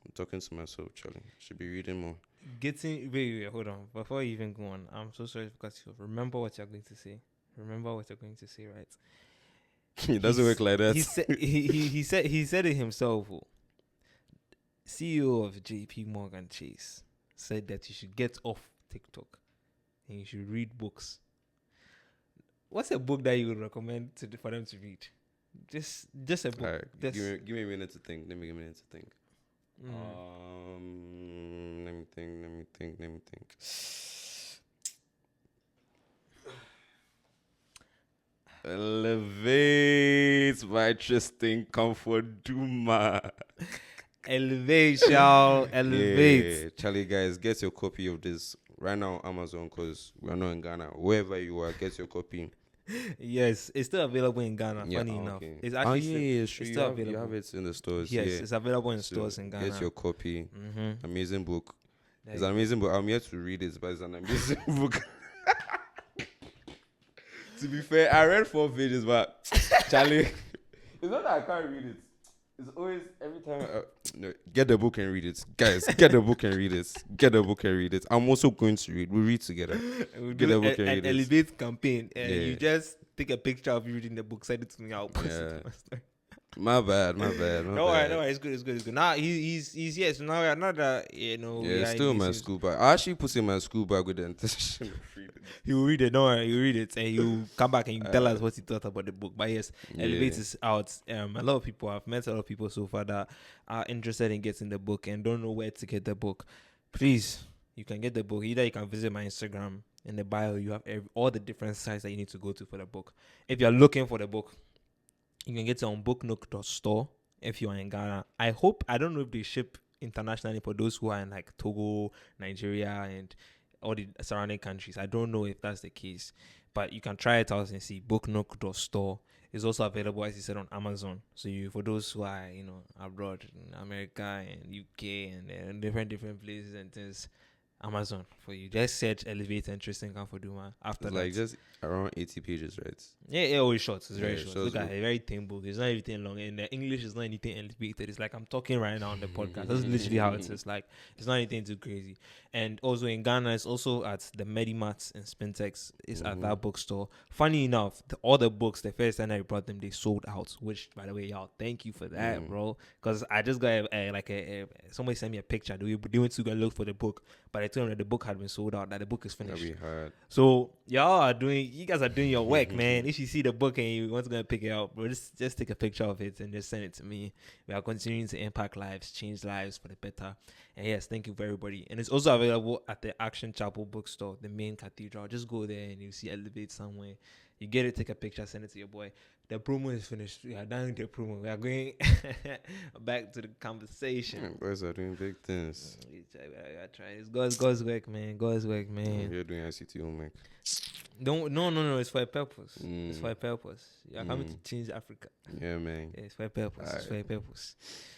I'm talking to myself, Charlie. Should be reading more. Wait, hold on. Before you even go on, I'm so sorry because you remember what you're going to say. Remember what you're going to say, right? It doesn't work like that. He said it himself. CEO of JP Morgan Chase said that you should get off TikTok and you should read books. What's a book that you would recommend for them to read? Just a book. Right, give me a minute to think. Let me give me a minute to think. Let me think. Elevate by Tristan Canfor-Dumas. Elevate, shall elevate. Yeah, Charlie, guys, get your copy of this right now on Amazon, because we're not in Ghana. Wherever you are, get your copy. Yes, it's still available in Ghana. Yeah, Funny enough, okay. it's Oh actually yeah, yeah, sure. it's You still have available. it in the stores. Yes, Yeah. it's available in So stores in Ghana. get your copy. Mm-hmm. Amazing book. There It's you an go. amazing book. I'm yet to read it, but it's an amazing book. To be fair, I read 4 pages, but Charlie, it's not that I can't read it. It's always every time. No, get the book and read it, guys. Get the book and read it. Get the book and read it. I'm also going to read. We'll read together. We'll Get do the book and an read it. elevate campaign. Yeah. You just take a picture of you reading the book, send it to me. I'll post it Yeah. to my story. My bad. My No worry, no worry. It's good. It's good. It's good. Now he's yes. Now we are not that Yeah, we it's are still in my this- school bag. I actually put in my school bag with the intention of reading. He will read it. Don't worry. He will read it, and you come back and you tell us what he thought about the book. But yes, Elevate is out. A lot of people, I've met a lot of people so far that are interested in getting the book and don't know where to get the book. Please, you can get the book. Either you can visit my Instagram. In the bio, you have all the different sites that you need to go to for the book. If you're looking for the book, you can get it on booknook.store if you are in Ghana. I don't know if they ship internationally for those who are in like Togo, Nigeria, and all the surrounding countries. I don't know if that's the case, but you can try it out and see. Booknook.store is also available, as you said, on Amazon. So for those who are abroad, in America and UK and different places and things, Amazon for you. Just search Elevate Interesting Canfor-Dumas. After It's that, like just around 80 pages, right? yeah, always short. It's very Yeah, short. short Look at book. a very thin book. It's not anything long. And the English is not anything elevated. It's like I'm talking right now on the podcast. That's literally how it is. Like, it's not anything too crazy. And also in Ghana, it's also at the Medimats in Spintex. It's at that bookstore. Funny enough, all the books, the first time I brought them, they sold out. Which, by the way, y'all, thank you for that, bro. Because I just got somebody sent me a picture. They went to go look for the book, but I told them that the book had been sold out. That the book is finished. That'd be hard. So you guys are doing your work, man. If you see the book and you want to go and pick it up, bro, just take a picture of it and just send it to me. We are continuing to impact lives, change lives for the better. And yes, thank you for everybody. And it's also available at the Action Chapel bookstore, the main cathedral. Just go there and you see Elevate somewhere. You get it, take a picture, send it to your boy. The promo is finished. We are done with the promo. We are going back to the conversation. Boys are doing big things. We are trying. It's God's work, man. God's work, man. You're doing ICT homework. No. It's for a purpose. It's Mm. for a purpose. You are coming to change Africa. Yeah, man. Yeah, it's for a purpose. It's Aight. for a purpose.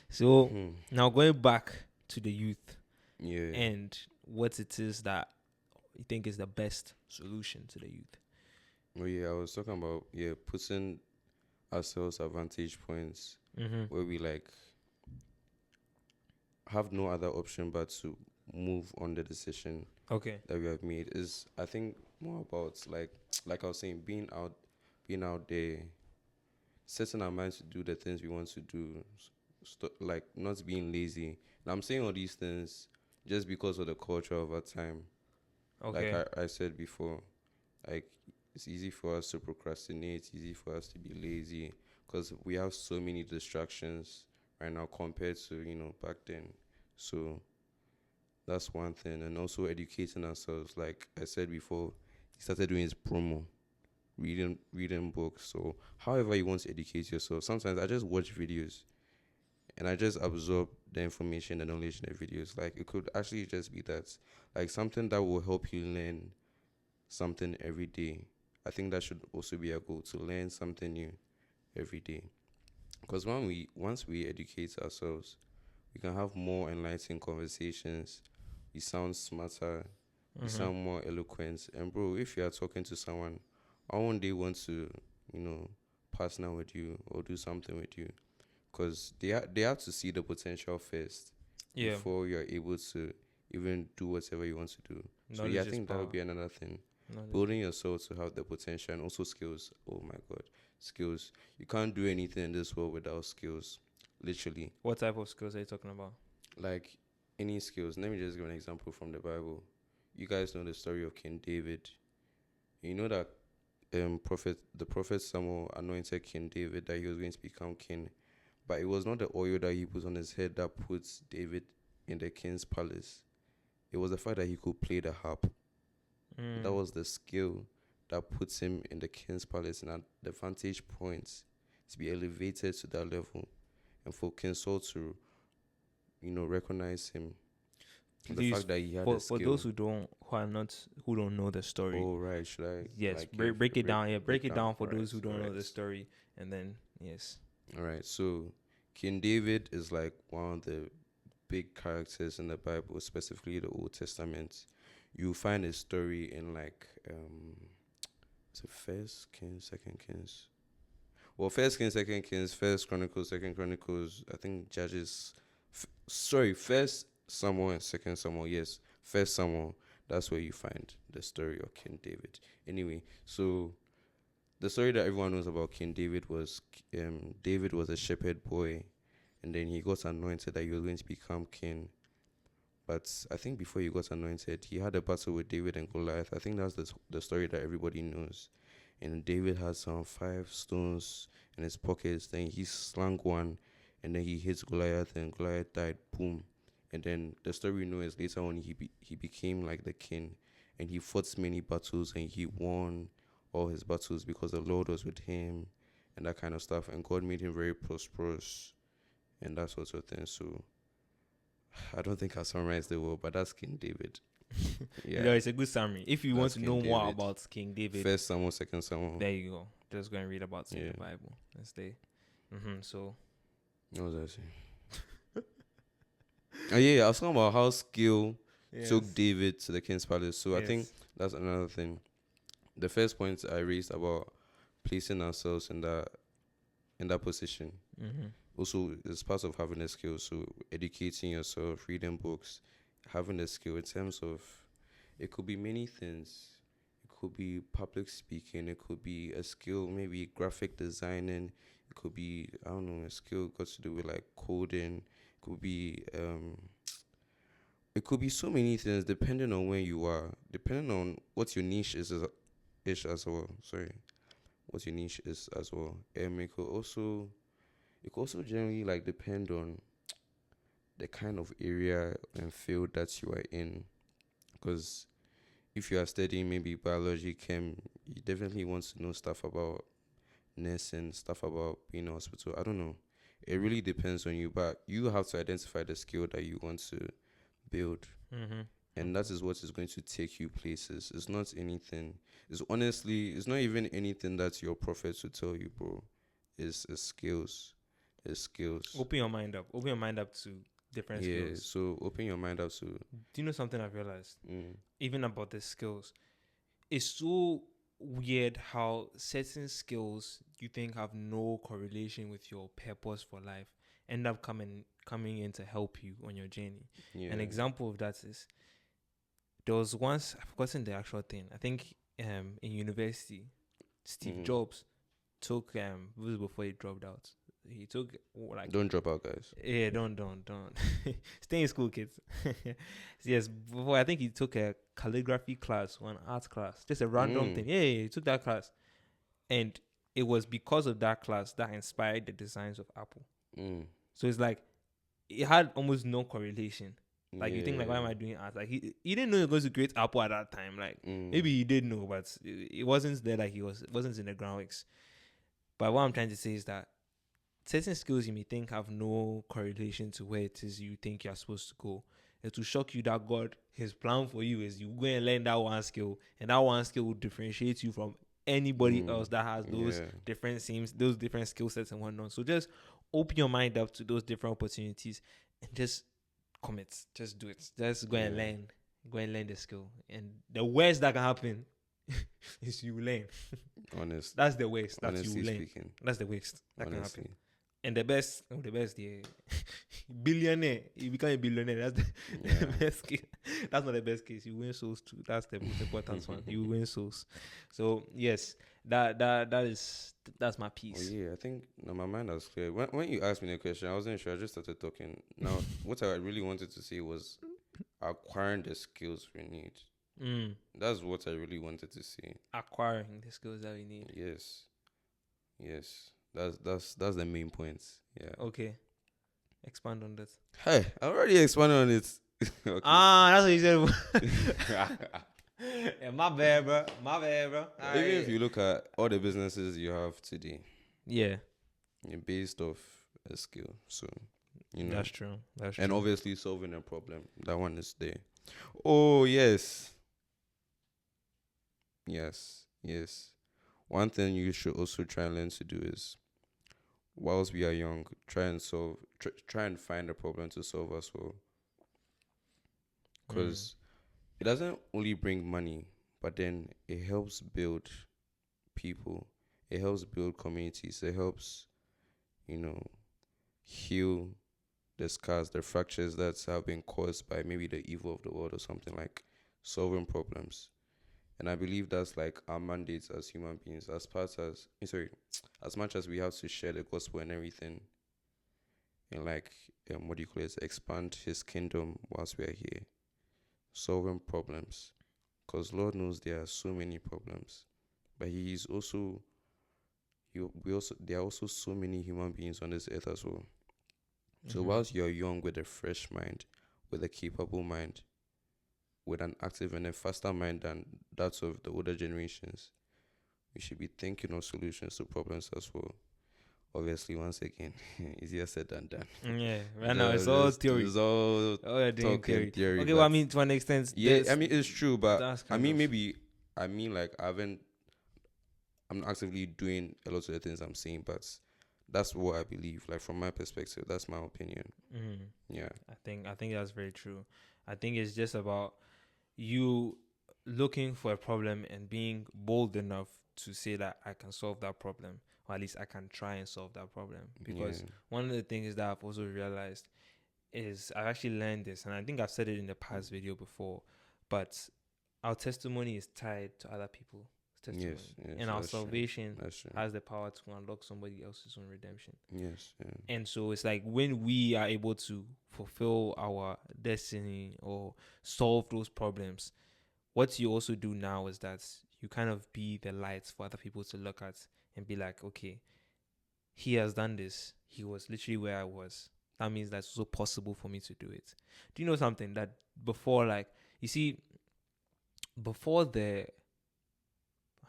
So now going back to the youth Yeah. and what it is that you think is the best solution to the youth. Well, yeah, I was talking about putting ourselves at vantage points where we like have no other option but to move on the decision Okay. that we have made. Is I think more about like I was saying, being out there, setting our minds to do the things we want to do, like not being lazy. And I'm saying all these things just because of the culture of our time. Okay. Like I said before, like it's easy for us to procrastinate, it's easy for us to be lazy because we have so many distractions right now compared to back then. So that's one thing. And also educating ourselves. Like I said before, he started doing his promo, reading books. So however you want to educate yourself, sometimes I just watch videos and I just absorb the information, the knowledge in the videos. Like it could actually just be that, like something that will help you learn something every day. I think that should also be a goal, to learn something new every day. Because once we educate ourselves, we can have more enlightening conversations. We sound smarter. We sound more eloquent. And bro, if you are talking to someone, I one day want to, partner with you or do something with you. Because they have to see the potential first before you're able to even do whatever you want to do. So yeah, I think that would be another thing. Building yourself to have the potential, and also skills. Oh my God, skills. You can't do anything in this world without skills. Literally. What type of skills are you talking about? Like any skills. Let me just give an example from the Bible. You guys know the story of King David. You know that the prophet Samuel anointed King David that he was going to become king. But it was not the oil that he put on his head that puts David in the king's palace. It was the fact that he could play the harp. That was the skill that puts him in the king's palace and at the vantage points to be elevated to that level. And for King Saul to, recognize him. The fact that he had a for skill. those who don't know the story. Oh right, should I? Yes, like, break it down. Yeah, break it down for Alright, those who don't know the alright. story, and then yes. All right, so King David is like one of the big characters in the Bible, specifically the Old Testament. You find his story in like is it First Kings, Second Kings? Well, First Kings, Second Kings, First Chronicles, Second Chronicles. I think Judges. First Samuel and Second Samuel. Yes, First Samuel. That's where you find the story of King David. Anyway, so the story that everyone knows about King David was David was a shepherd boy, and then he got anointed that he was going to become king. But I think before he got anointed, he had a battle with David and Goliath. I think that's the story that everybody knows. And David had some 5 stones in his pockets. Then he slung one, and then he hit Goliath, and Goliath died. Boom. And then the story we know is later on he became like the king, and he fought many battles, and he won all his battles because the Lord was with him, and that kind of stuff. And God made him very prosperous, and that sort of thing. So I don't think I summarized it well, but that's King David. Yeah, No, it's a good summary. If you want That's to King know more David. about King David, First Samuel, Second Samuel. there you go. Just go and read about it in Yeah. the Bible and stay. So What was I saying? Oh yeah, I was talking about how skill took David to the king's palace. So I think that's another thing. The first point I raised about placing ourselves in that position. Also, it's part of having a skill. So educating yourself, reading books, having a skill in terms of, it could be many things. It could be public speaking. It could be a skill, maybe graphic designing. It could be, I don't know, a skill got to do with like coding. It could be so many things depending on where you are, depending on what your niche is as well. Sorry, what your niche is as well. It could also generally like depend on the kind of area and field that you are in. Because if you are studying maybe biology, chem, you definitely want to know stuff about nursing, stuff about being in a hospital. I don't know. It really depends on you, but you have to identify the skill that you want to build. And that is what is going to take you places. It's not anything. It's not even anything that your prophet will tell you, bro. It's skills. It's skills. open your mind up. Open your mind up to different skills. So open your mind up to. Do you know something I've realized? Even about the skills, it's so weird how certain skills you think have no correlation with your purpose for life end up coming in to help you on your journey. Yeah. An example of that is, there was once, I've forgotten the actual thing. I think in university, Steve Jobs took this was before he dropped out. He took like, Don't drop out, guys. yeah, don't stay in school, kids. Yes, before I think he took a calligraphy class or an art class, just a random thing. Yeah, he took that class, and it was because of that class that inspired the designs of Apple. So it's like it had almost no correlation. Like you think like, why am I doing art? Like he didn't know he was going to create Apple at that time. Like maybe he did know, but it wasn't there. Like it wasn't in the groundworks. But what I'm trying to say is that certain skills you may think have no correlation to where it is you think you're supposed to go. It will shock you that God, his plan for you is you go and learn that one skill, and that one skill will differentiate you from anybody else that has those different skill sets and whatnot. So just open your mind up to those different opportunities and just commit. Just do it. Just go and learn. Go and learn the skill. And the worst that can happen is you learn. Honest. That's the worst. That Honestly you learn. speaking. That's the worst that can Honestly. happen. And the best, yeah. Billionaire. You become a billionaire. That's the best case. That's not the best case. You win souls too. That's the most important one. You win souls. So yes, that's my piece. Oh yeah, I think my mind was clear. When you asked me the question, I wasn't sure. I just started talking. Now, what I really wanted to say was acquiring the skills we need. That's what I really wanted to say. Acquiring the skills that we need. Yes. That's the main point. Yeah. Okay. Expand on that. Hey, I already expanded on it. Okay. That's what you said. Yeah, my bad, bro. Even if you look at all the businesses you have today, yeah, you're based off a skill. So You know, That's true. That's and true. obviously solving a problem. That one is there. Oh yes, yes. One thing you should also try and learn to do is, whilst we are young, try and find a problem to solve as well. Because it doesn't only bring money, but then it helps build people. It helps build communities. It helps, you know, heal the scars, the fractures that have been caused by maybe the evil of the world or something, like solving problems. And I believe that's like our mandates as human beings, as much as we have to share the gospel and everything, and like what do you call it, expand His kingdom whilst we are here, solving problems, because Lord knows there are so many problems, but He is also there are also so many human beings on this earth as well. So whilst you're young with a fresh mind, with a capable mind, with an active and a faster mind than that of the older generations, we should be thinking of solutions to problems as well. Obviously, once again, easier said than done. Yeah, right now it's all theory. It's all You're doing talking theory. Okay, well, I mean, to an extent, yeah, I mean it's true, but that's I kind mean of- maybe like I'm not actively doing a lot of the things I'm saying, but that's what I believe. Like from my perspective, that's my opinion. Yeah. I think that's very true. I think it's just about you looking for a problem and being bold enough to say that I can solve that problem, or at least I can try and solve that problem. Because Yeah. one of the things that I've also realized is I've actually learned this, and I think I've said it in the past video before, but our testimony is tied to other people's testimony, Yes, and our that's true. salvation That's true. has the power to unlock somebody else's own redemption. Yes. Yeah. And so it's like when we are able to fulfill our destiny or solve those problems, what you also do now is that you kind of be the light for other people to look at and be like, okay, he has done this. He was literally where I was. That means that's also possible for me to do it. Do you know something that before, like, you see, before the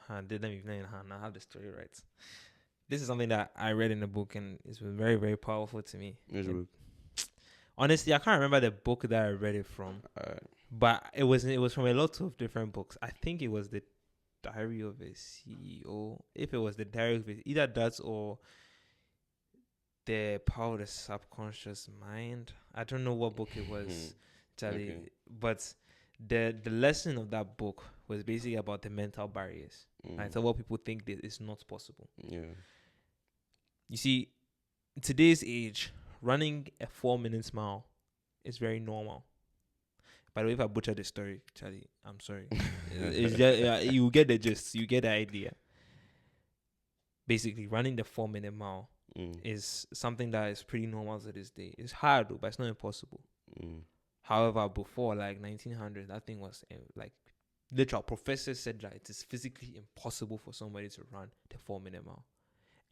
I have the story right. This is something that I read in a book and it's been very, very powerful to me. Which book? Honestly, I can't remember the book that I read it from, but it was from a lot of different books. I think it was the Diary of a CEO. If it was the Diary of either that or the Power of the Subconscious Mind. I don't know what book it was, Charlie. Okay. But the lesson of that book was basically about the mental barriers. Right? So what people think that is not possible. Yeah. You see, in today's age, running a 4-minute mile is very normal. By the way, if I butcher the story, Charlie, I'm sorry. It's just, you get the gist. You get the idea. Basically, running the 4-minute mile is something that is pretty normal to this day. It's hard, though, but it's not impossible. However, before, like 1900, that thing was like literal. Professors said that it is physically impossible for somebody to run the 4-minute mile.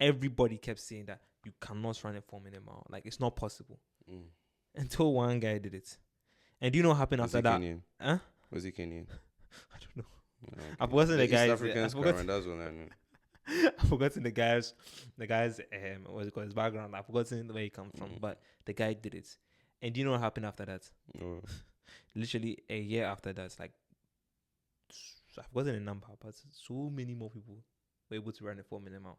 Everybody kept saying that you cannot run a 4-minute mile. Like, it's not possible. Until one guy did it. And do you know what happened after that? Kenyan? Huh? Was he Kenyan? I don't know. Okay. I've forgotten the guy's. Africans, that's what I know. I've forgotten the guy's what's it called, his background. I've forgotten where he comes from, but the guy did it. And do you know what happened after that? Oh. Literally a year after that, like I've forgotten the number, but so many more people were able to run a 4-minute mile.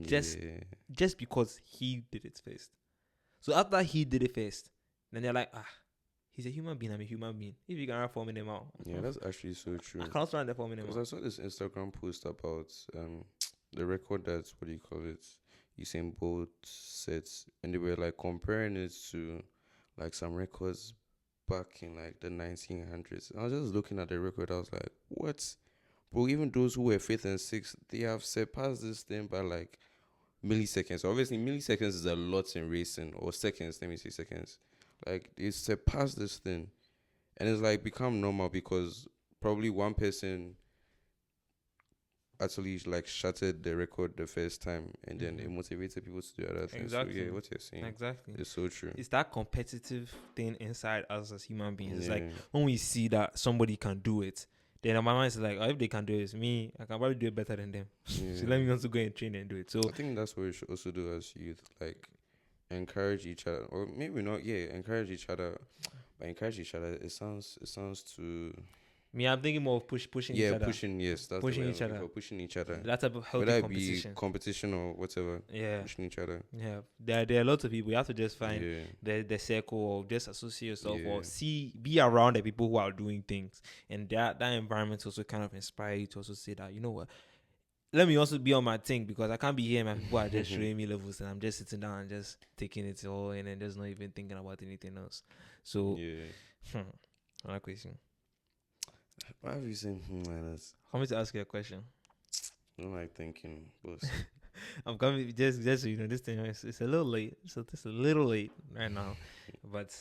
Just because he did it first. So after he did it first, then they're like, he's a human being, I'm a human being. If you can run a 4-minute mile. Yeah, that's actually so true. I can't run the 4-minute mile. I saw this Instagram post about the record that's, what do you call it, Usain Bolt sets, and they were like comparing it to like some records back in like the 1900s. I was just looking at the record, I was like, what? Bro, even those who were 5th and 6th, they have surpassed this thing by like milliseconds. Obviously, milliseconds is a lot in racing, or seconds, let me say seconds. Like, they surpassed this thing. And it's like become normal because probably one person actually like shattered the record the first time, and then it motivated people to do other things. Exactly. So yeah, what you're saying is so true. It's that competitive thing inside us as human beings. It's Yeah. like when we see that somebody can do it, then my mind is like, if they can do it, it's me. I can probably do it better than them. Yeah. So let me also go and train and do it. So I think that's what we should also do as youth. Like, encourage each other, or maybe not. Yeah, encourage each other. But encourage each other. It sounds too. Me, I'm thinking more of pushing each Yeah, other, pushing. Yes, that's the pushing word I'm each looking other. for. Pushing each other. That type of healthy Whether it be competition. competition or whatever. Yeah. Pushing each other. Yeah, there are lots of people. You have to just find Yeah. the circle, or just associate yourself, Yeah. or be around the people who are doing things, and that environment also kind of inspire you to also say that, you know what, let me also be on my thing, because I can't be here. My people are just showing me levels, and I'm just sitting down and just taking it all in, and just not even thinking about anything else. So, Yeah. another question. Why have you saying like that? I want me to ask you a question. I don't like thinking, boss. I'm coming just so you know, this thing it's a little late. So it's a little late right now, but.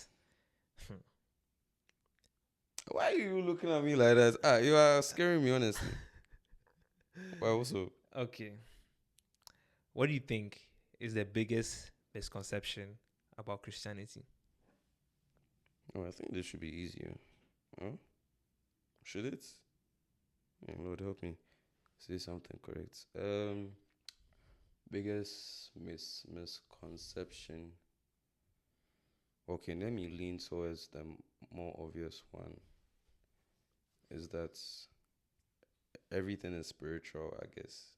Why are you looking at me like that? You are scaring me, honestly. Why also? Okay. What do you think is the biggest misconception about Christianity? Oh, I think this should be easier. Huh? Should it? Yeah, Lord help me say something correct. Biggest misconception. Okay, let me lean towards the more obvious one. Is that everything is spiritual? I guess.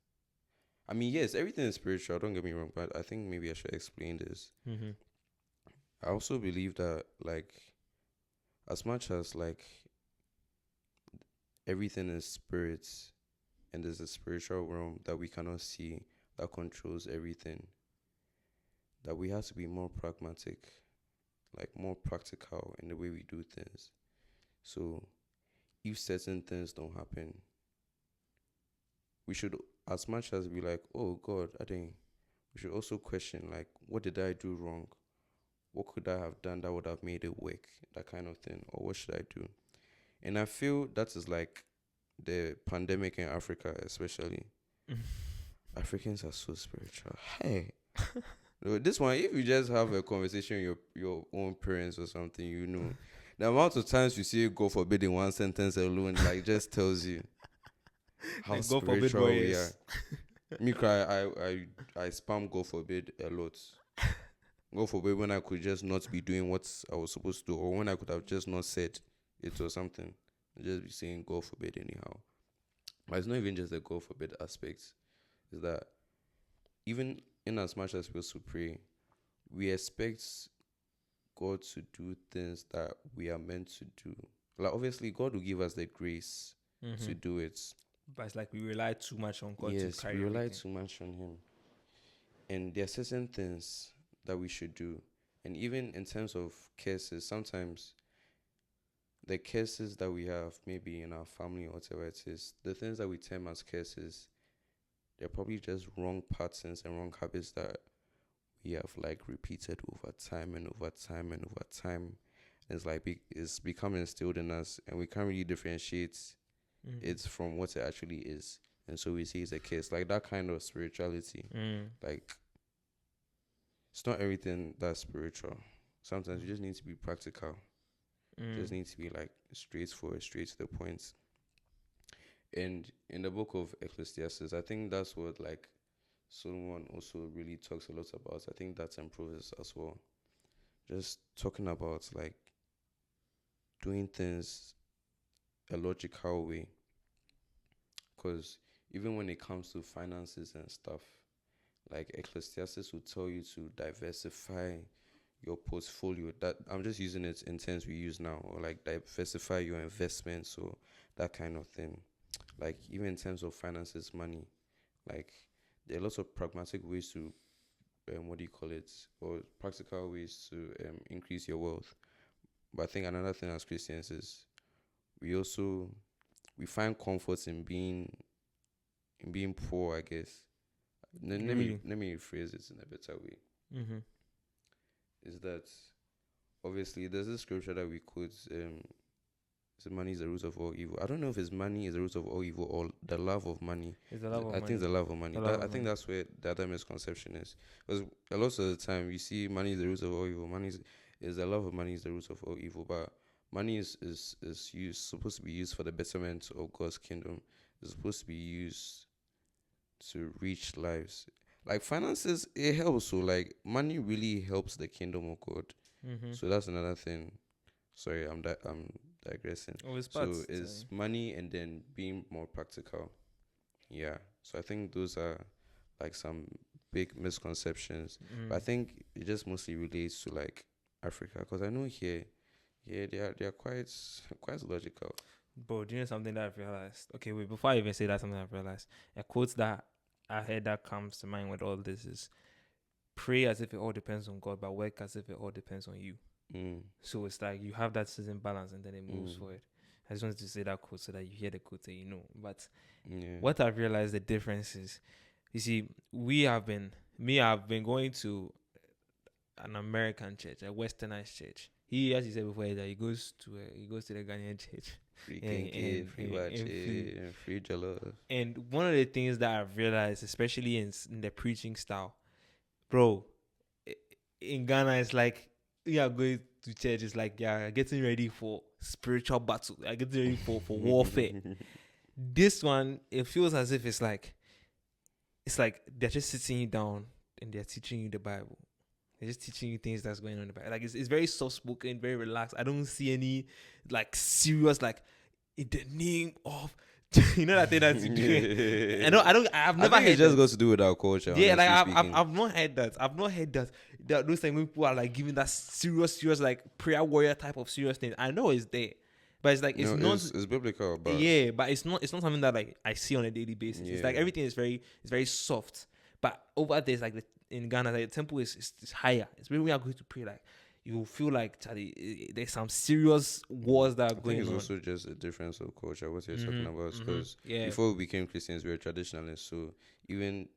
I mean, yes, everything is spiritual. Don't get me wrong, but I think maybe I should explain this. Mm-hmm. I also believe that, like, as much as like everything is spirits, and there's a spiritual realm that we cannot see that controls everything, that we have to be more pragmatic, like more practical in the way we do things. So if certain things don't happen, we should, as much as we like, oh God, I think we should also question, like, what did I do wrong? What could I have done that would have made it work? That kind of thing. Or what should I do? And I feel that is like the pandemic in Africa, especially. Africans are so spiritual. Hey. No, this one, if you just have a conversation with your own parents or something, you know. The amount of times you see God forbid in one sentence alone, like, just tells you how Like, God forbid spiritual we are. warriors. Me cry, I spam God forbid a lot. God forbid when I could just not be doing what I was supposed to do, or when I could have just not said it or something. Just be saying God forbid anyhow. But it's not even just the God forbid aspect. Is that even in as much as we're to pray, we expect God to do things that we are meant to do. Like, obviously, God will give us the grace to do it. But it's like we rely too much on God to Yes, carry we rely everything. too much on Him. And there are certain things that we should do. And even in terms of curses, sometimes the curses that we have, maybe in our family or whatever it is, the things that we term as curses, they're probably just wrong patterns and wrong habits that we have like repeated over time and over time and over time. And it's like it's becoming instilled in us, and we can't really differentiate it from what it actually is. And so we see it's a curse, like that kind of spirituality. Like, it's not everything that's spiritual. Sometimes you just need to be practical. Just need to be like straightforward, straight to the point. And in the book of Ecclesiastes, I think that's what like Solomon also really talks a lot about. I think that's in Proverbs as well. Just talking about like doing things a logical way. Because even when it comes to finances and stuff, like Ecclesiastes will tell you to diversify your portfolio. That I'm just using it in terms we use now, or like diversify your investments or that kind of thing. Like, even in terms of finances, money, like there are lots of pragmatic ways to what do you call it, or practical ways to increase your wealth. But I think another thing as Christians is we find comfort in being poor, I guess. Let me Really? rephrase it in a better way. Mm-hmm. Is that obviously there's this scripture that we quote, so money is the root of all evil. I don't know if it's money is the root of all evil or the love of money. It's the love of I think it's the love of money. The love of I think money. that's where the other misconception is. Because a lot of the time you see money is the root of all evil. Is the love of money is the root of all evil. But money is supposed to be used for the betterment of God's kingdom. It's supposed to be used to reach lives. like finances, it helps. So like money really helps the kingdom of God. Mm-hmm. So that's another thing. Sorry, I'm digressing. Oh, it's So parts. it's money and then being more practical. Yeah. So I think those are like some big misconceptions. But I think it just mostly relates to like Africa, because I know here, yeah, they are quite logical. Bro, do you know something that I've realized? Okay, wait, before I even say that, something I've realized. A quote that I heard that comes to mind with all this is pray as if it all depends on God, but work as if it all depends on you. Mm. So it's like you have that season balance and then it moves forward. I just wanted to say that quote so that you hear the quote and you know. But Yeah. what I've realized the difference is, you see, I've been going to an American church, a westernized church. He, as you said before, that he goes to the Ghanaian church. Free and- kinky, and- free and- watch, and free. free jello. And one of the things that I've realized, especially in the preaching style, bro, in Ghana, it's like you are going to church. It's like you're getting ready for spiritual battle. You're getting ready for warfare. This one, it feels as if it's like they're just sitting you down and they're teaching you the Bible. They're just teaching you things that's going on in the Bible. Like it's very soft spoken, very relaxed. I don't see any like serious like in the name of you know that thing that's I've never I think heard it just that. goes to do with our culture. Yeah, like honestly I've speaking. not heard that. I've not heard that. Those things when people are like giving that serious like prayer warrior type of serious thing. I know it's there, but it's like it's No, not. it's biblical, but Yeah, but it's not something that like I see on a daily basis. It's like Yeah. everything is very soft. But over there, it's like in Ghana, like, the tempo is higher. It's when we are going to pray, like you feel like Charlie, there's some serious wars that are I think going it's on. also just a difference of culture. What you're talking about, because Yeah. before we became Christians, we were traditionalists. So even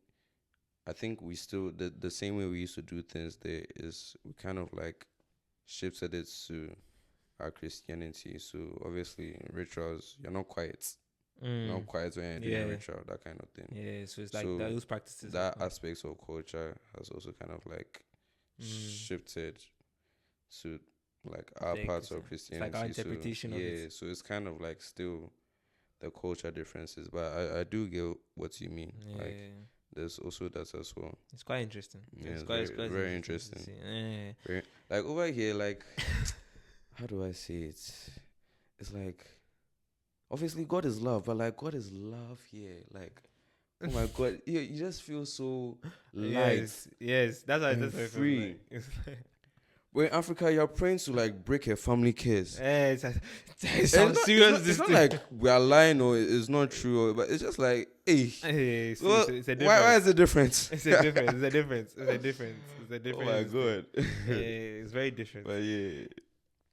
I think we still the same way we used to do things. There is we kind of like shifted it to our Christianity. So obviously rituals, you're not quiet. Not quiet when you're doing a Yeah. ritual, that kind of thing. Yeah, so it's like So those practices. that aspects of culture has also kind of like shifted to like our The parts of Christian- it's like our Christianity. interpretation so, of yeah, it. so it's kind of like still the culture differences, but I do get what you mean. Yeah, Like there's also that as well. it's quite interesting. Yeah, it's it's quite very to interesting. see. Yeah. Very, like over here, like how do I say it? It's like obviously God is love, but like God is love here. Like oh my God, you just feel so light. Yes, that's why and that's what it feels free. like. It's like But in Africa, you're praying to like break a family curse. it's It's some not- serious. It's not like we are lying or it's not true, but it's just like, hey, It's well, a difference. why is it different? It's a difference. It's a difference. It's a difference. It's a Oh difference. my God. Yeah, it's very different. But yeah,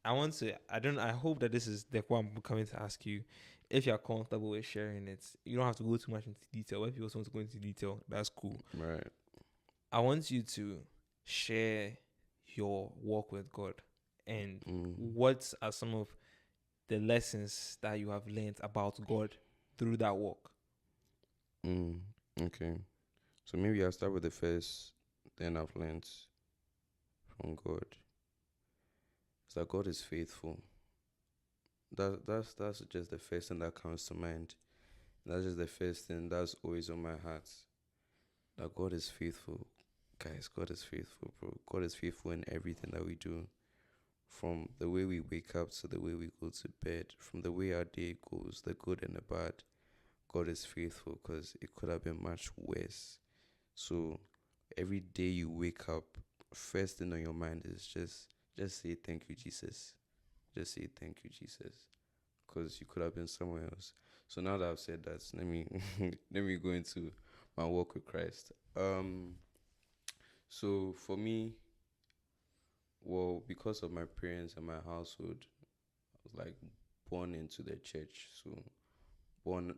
I hope that this is the one I'm coming to ask you. If you're comfortable with sharing it, you don't have to go too much into detail. If you also want to go into detail, that's cool. right. I want you to share your walk with God and what are some of the lessons that you have learned about God through that walk. Okay. So maybe I'll start with the first thing I've learned from God. It's that God is faithful. That's just the first thing that comes to mind. That's just the first thing that's always on my heart. That God is faithful. Guys, God is faithful, bro. God is faithful in everything that we do. From the way we wake up to the way we go to bed, from the way our day goes, the good and the bad. God is faithful, because it could have been much worse. So every day you wake up, first thing on your mind is just say thank you, Jesus. Just say thank you, Jesus, because you could have been somewhere else. So now that I've said that, let me let me go into my walk with Christ. So for me, well, because of my parents and my household, I was like born into the church. So born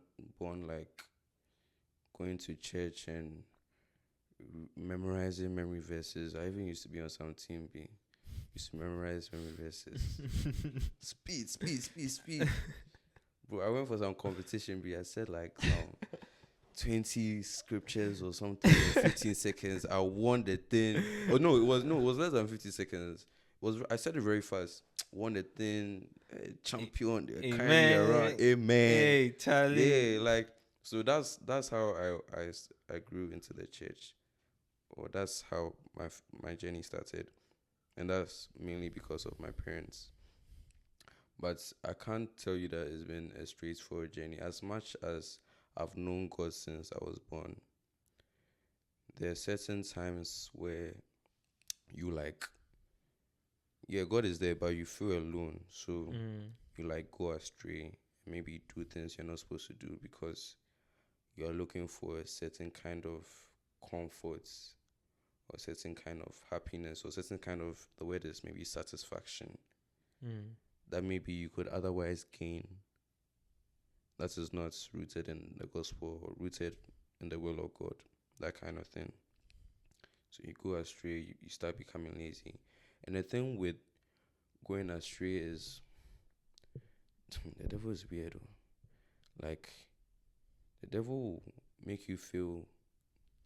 like going to church and memorizing memory verses. I even used to be on some team B. Used to memorize memory verses. Speed. Bro, I went for some competition B. I said like some 20 scriptures or something in 15 seconds. I won the thing. Oh no, it was less than 50 seconds. I said it very fast. Won the thing, champion, they carry me around. Amen. Hey, Charlie. Yeah, like so that's how I grew into the church. or that's how my journey started, and that's mainly because of my parents. But I can't tell you that it's been a straightforward journey. As much as I've known God since I was born, there are certain times where you like, yeah, God is there, but you feel alone. So you like go astray, maybe do things you're not supposed to do because you're looking for a certain kind of comforts or certain kind of happiness or certain kind of, the word is maybe satisfaction that maybe you could otherwise gain, that is not rooted in the gospel or rooted in the will of God, that kind of thing. So you go astray, you start becoming lazy. And the thing with going astray is the devil is weird. Like, the devil will make you feel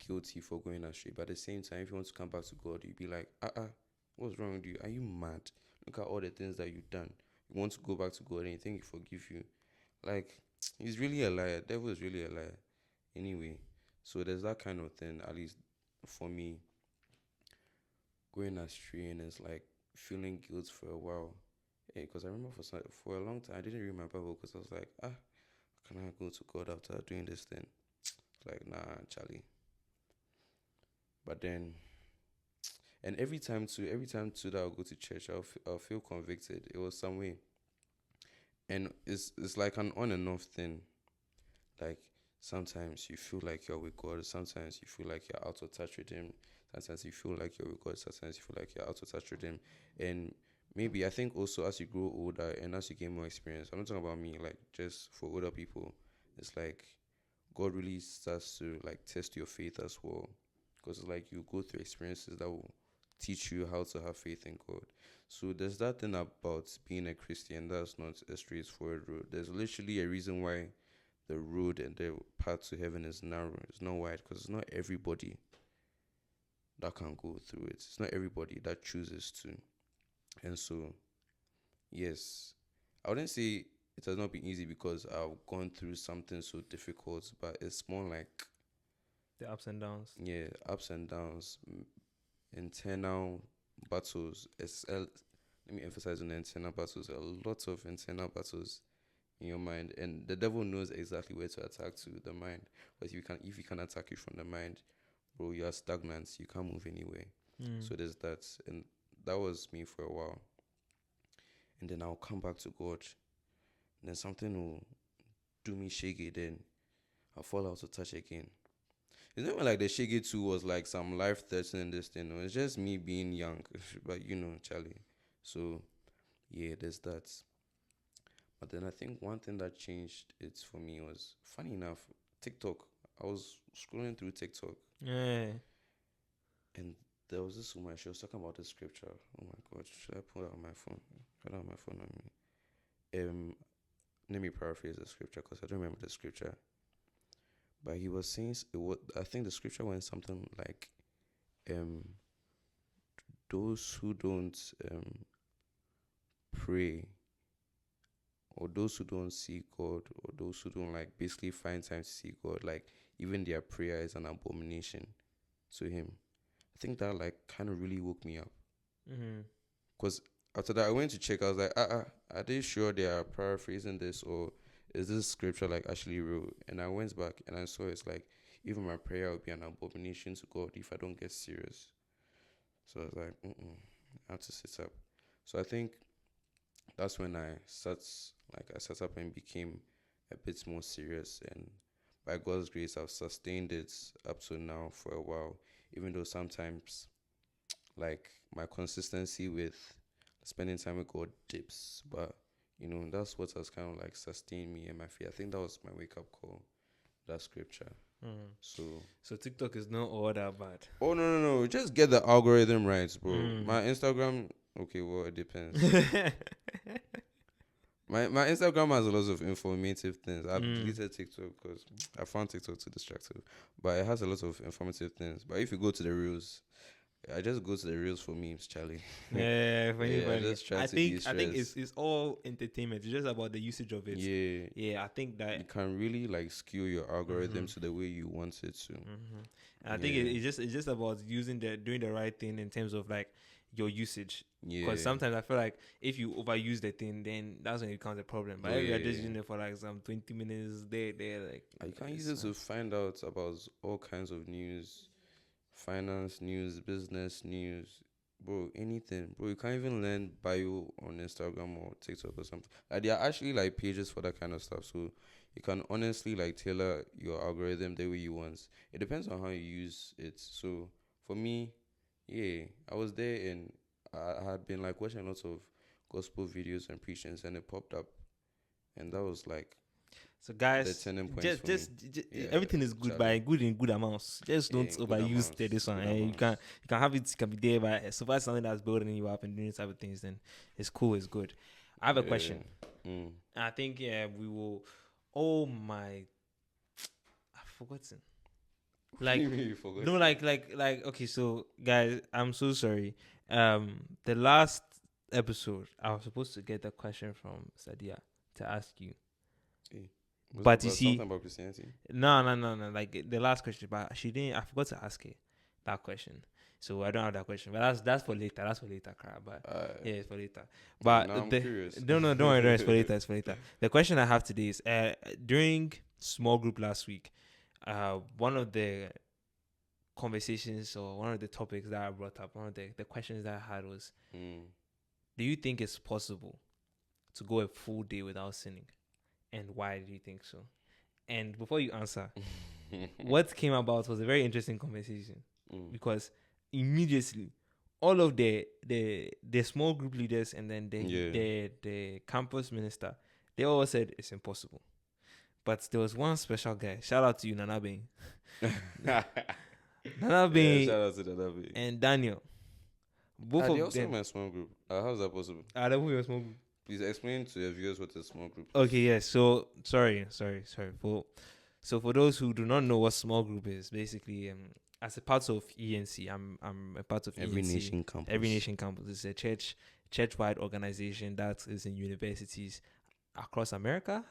guilty for going astray, but at the same time, if you want to come back to God, you'd be like, what's wrong with you? Are you mad? Look at all the things that you've done. You want to go back to God and you think He forgive you. Like, he's really a liar. The devil is really a liar. Anyway, so there's that kind of thing, at least for me, going astray, and it's like feeling guilt for a while. Because I remember for a long time, I didn't read my Bible because I was like, can I go to God after doing this thing? It's like, nah, Charlie. But then, and every time too that I'll go to church, I'll feel convicted. It was some way. And it's like an on and off thing. Like, sometimes you feel like you're with God. Sometimes you feel like you're out of touch with Him. Sometimes you feel like you're with God. Sometimes you feel like you're out of touch with Him. And maybe I think also as you grow older and as you gain more experience, I'm not talking about me, like just for older people, it's like God really starts to like test your faith as well. Because it's like you go through experiences that will teach you how to have faith in God. So there's that thing about being a Christian that's not a straightforward road. There's literally a reason why the road and the path to heaven is narrow. It's not wide because it's not everybody that can go through it. It's not everybody that chooses to. And so, yes, I wouldn't say it has not been easy because I've gone through something so difficult, but it's more like the ups and downs. Yeah, ups and downs, internal battles. Let me emphasize on the internal battles. A lot of internal battles in your mind, and the devil knows exactly where to attack to the mind. But if you can attack you from the mind, bro, you are stagnant. You can't move anywhere. So there's that, and that was me for a while. And then I'll come back to God. And then something will do me shaky. Then I'll fall out of touch again. It's not even like the Shaggy 2 was like some life threatening this thing. No, it's just me being young. But Charlie. So, yeah, there's that. But then I think one thing that changed it for me was, funny enough, TikTok. I was scrolling through TikTok. Yeah. And there was this woman, she was talking about the scripture. Oh my God, should I pull out my phone? I don't have my phone on me. Let me paraphrase the scripture because I don't remember the scripture. But he was saying, I think the scripture went something like, those who don't pray, or those who don't see God, or those who don't like basically find time to see God, like even their prayer is an abomination to Him. I think that like kind of really woke me up. Because after that, I went to check. I was like, are they sure they are paraphrasing this, or is this scripture like actually real? And I went back and I saw it's like, even my prayer would be an abomination to God if I don't get serious. So I was like, I have to sit up. So I think that's when I sat up and became a bit more serious. And by God's grace, I've sustained it up to now for a while. Even though sometimes, like, my consistency with spending time with God dips, but that's what has kind of like sustained me in my faith. I think that was my wake up call, that scripture. So TikTok is not all that bad. Oh no! Just get the algorithm right, bro. My Instagram, okay, well it depends. my Instagram has a lot of informative things. I've deleted TikTok because I found TikTok too distractive, but it has a lot of informative things. But if you go to the reels, I just go to the reels for memes, Charlie. Yeah, funny, Yeah, I funny. just try I to think de-stress. it's all entertainment. It's just about the usage of it. Yeah, Yeah, I think that. you can really like skew your algorithm to the way you want it to. And I think it's just about doing the right thing in terms of like your usage. Because Yeah. sometimes I feel like if you overuse the thing, then that's when it becomes a problem. But Oh, if you're yeah, just yeah. using it for like some 20 minutes, there, like You can it's use it to fine. find out about all kinds of news, finance news, business news, bro, anything. Bro, you can't even learn bio on Instagram or TikTok or something. Like, there are actually like pages for that kind of stuff. So you can honestly like tailor your algorithm the way you want. It depends on how you use it. So for me, yeah, I was there and I had been like watching lots of gospel videos and preachings, and it popped up, and that was like So the guys, turning points for me. Yeah, everything is good Charlie. by good in good amounts. Just Yeah, don't in good overuse amounts, this one. good You amounts. can have it. Can be there, but so far as something that's building you up and doing this type of things, then it's cool. It's good. I have a question. Mm. I think we will. Oh my, I've forgotten. Like You forgot. no, like okay. So guys, I'm so sorry. The last episode, I was supposed to get a question from Sadia to ask you. Hey, was But it you about see, something about Christianity? no. Like the last question, but she didn't. I forgot to ask her that question, so I don't have that question. But that's for later. That's for later, crap. But yeah, it's for later. But now I'm the curious. don't worry, it's for later. It's for later. The question I have today is during small group last week, one of the conversations or one of the topics that I brought up, one of the questions that I had was, do you think it's possible to go a full day without sinning, and why do you think so? And before you answer, what came about was a very interesting conversation because immediately all of the small group leaders and then the campus minister, they all said it's impossible. But there was one special guy. Shout out to you, Nana Bing. Nana Bing shout out to Nana-Kwasi. and Daniel. Both They of also them. my small group. How's that possible? They were a small group. Please explain to your viewers what a small group is. Okay, yes. So sorry. So for those who do not know what small group is, basically, as a part of ENC, I'm a part of Every ENC. Nation Campus. Every Nation Campus is a church-wide organization that is in universities across America.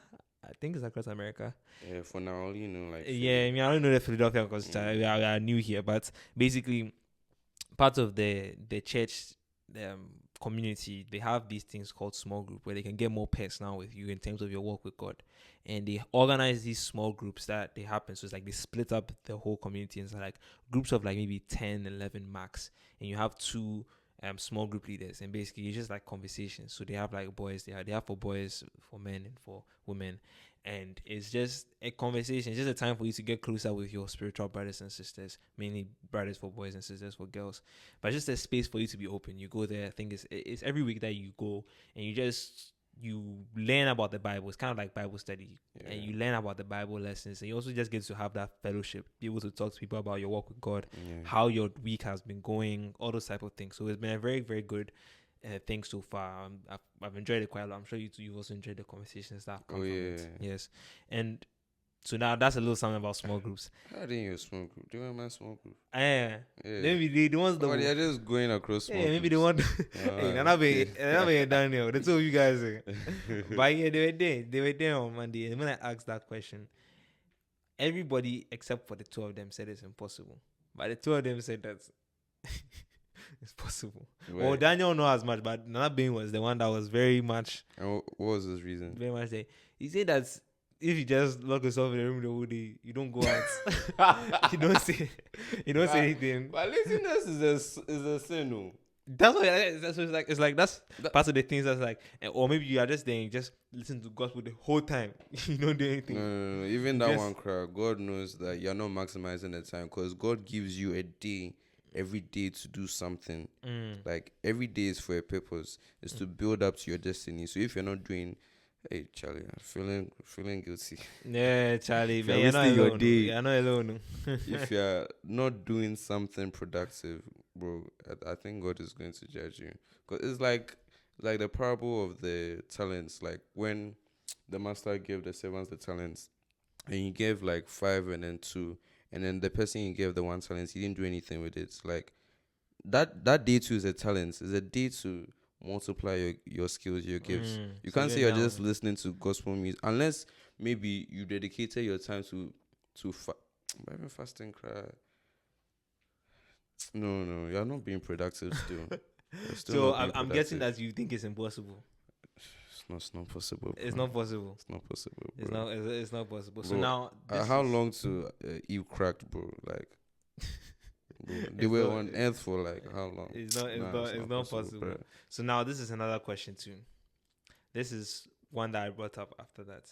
I think it's across America. For now, only like. Yeah, I mean, I don't know the Philadelphia because we are new here, but basically, part of the church community, they have these things called small group where they can get more personal with you in terms of your walk with God, and they organize these small groups that they happen. So it's like they split up the whole community into like groups of like maybe 10, 11 max, and you have two small group leaders, and basically it's just like conversations. So they have like boys, they have for boys, for men, and for women, and it's just a conversation. It's just a time for you to get closer with your spiritual brothers and sisters, mainly brothers for boys and sisters for girls, but just a space for you to be open. You go there. I think it's every week that you go, and you learn about the Bible. It's kind of like Bible study, and you learn about the Bible lessons, and you also just get to have that fellowship, be able to talk to people about your walk with God, how your week has been going, all those type of things. So it's been a very, very good thing so far. I've enjoyed it quite a lot. I'm sure you've also enjoyed the conversations that have come from it. Yes, and so now that's a little something about small groups. How are you a small group? Do you want my small group? Yeah. Maybe the ones that they're just going across small maybe groups. the one. Hey, Nana be Daniel. The two of you guys. But yeah, they were there. They were there on Monday, and when I asked that question, everybody except for the two of them said it's impossible. But the two of them said that it's possible. Right. Well, Daniel know as much, but Nana Bain was the one that was very much. And what was his reason? Very much there. He said that if you just lock yourself in the room the whole day, you don't go out. you don't say anything. But laziness is a sin, no? That's what it's like that's part of the things that's like, or maybe you are just there and just listen to gospel the whole time. You don't do anything. No. Even that one cry, God knows that you're not maximizing the time, because God gives you a day, every day, to do something. Like every day is for a purpose. It's to build up to your destiny. So if you're not doing, hey Charlie, I'm feeling guilty. Yeah, Charlie, man, you're not your alone. day. You're not alone. If you're not doing something productive, bro, I think God is going to judge you. Because it's like the parable of the talents. Like when the master gave the servants the talents, and he gave like 5 and then 2, and then the person he gave the 1 talent, he didn't do anything with it. Like that day too is a talent. It's a day to multiply your skills, your gifts. You So can't say you're now, just listening to gospel music unless maybe you dedicated your time to even fasting cry. No, you're not being productive still. You're still so not being I'm guessing productive. that you think it's impossible. It's not possible. It's bro. not possible. It's not possible, bro. It's not possible. So Bro, now, this how is- long to Eve cracked, bro? Like, bro, they It's were not- on Earth for like how long? It's not. It's Nah, not. It's not possible. bro. So now this is another question too. This is one that I brought up after that,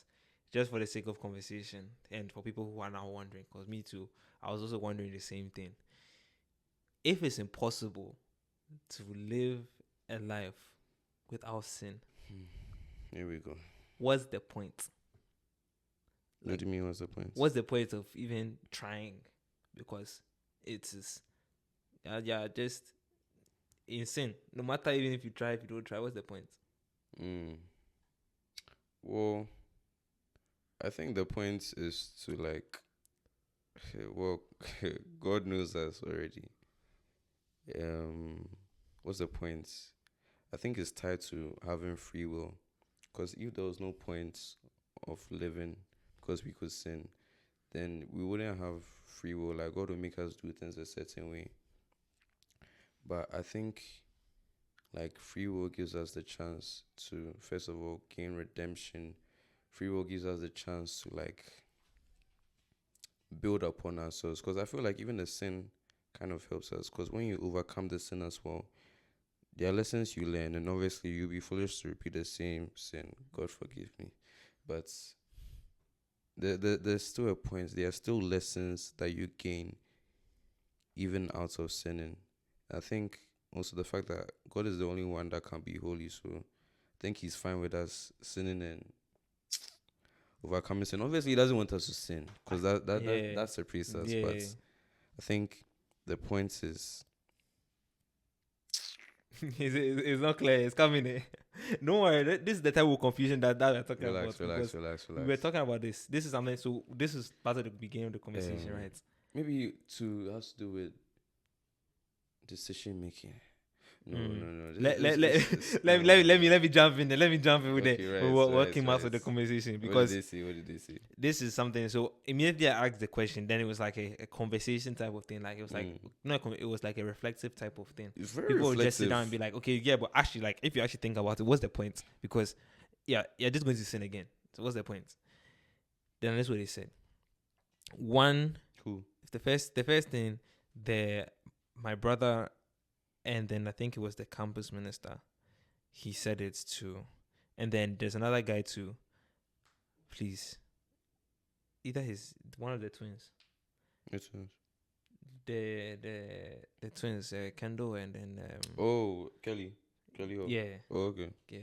just for the sake of conversation and for people who are now wondering. Because me too, I was also wondering the same thing. If it's impossible to live a life without sin, Here we go. what's the point? What do you mean? What's the point? What's the point of even trying? Because it is, just insane. No matter even if you try, if you don't try, what's the point? Well, I think the point is to like, well, God knows us already. What's the point? I think it's tied to having free will. Because if there was no point of living because we could sin, then we wouldn't have free will. Like God will make us do things a certain way. But I think like free will gives us the chance to first of all gain redemption. Free will gives us the chance to like build upon ourselves. Because I feel like even the sin kind of helps us. Because when you overcome the sin as well, there are lessons you learn, and obviously you'll be foolish to repeat the same sin. God forgive me. But there's still a point. There are still lessons that you gain even out of sinning. I think also the fact that God is the only one that can be holy, so I think He's fine with us sinning and overcoming sin. Obviously, He doesn't want us to sin because that separates us. Yeah. But I think the point is it's not clear. It's coming. Don't worry. This is the type of confusion that we're talking relax. about. We were talking about this. This is something. So this is part of the beginning of the conversation, right? Maybe has to do with decision making. No. Let me jump in there. Let me jump in with Okay, it. right, What came out of the conversation? Because what did they say? this is something. So immediately I asked the question, then it was like a conversation type of thing. Like it was like it was like a reflective type of thing. It's very People would reflective. just sit down and be like, okay, yeah, but actually, like if you actually think about it, what's the point? Because you're just going to sin again. So what's the point? Then that's what they said. One, Cool. the first thing, my brother, and then I think it was the campus minister, he said it too. And then there's another guy too. Please. Either one of the twins. Which one? The twins, Kendall and then Kelly. Hall. yeah. Oh, okay. Yeah.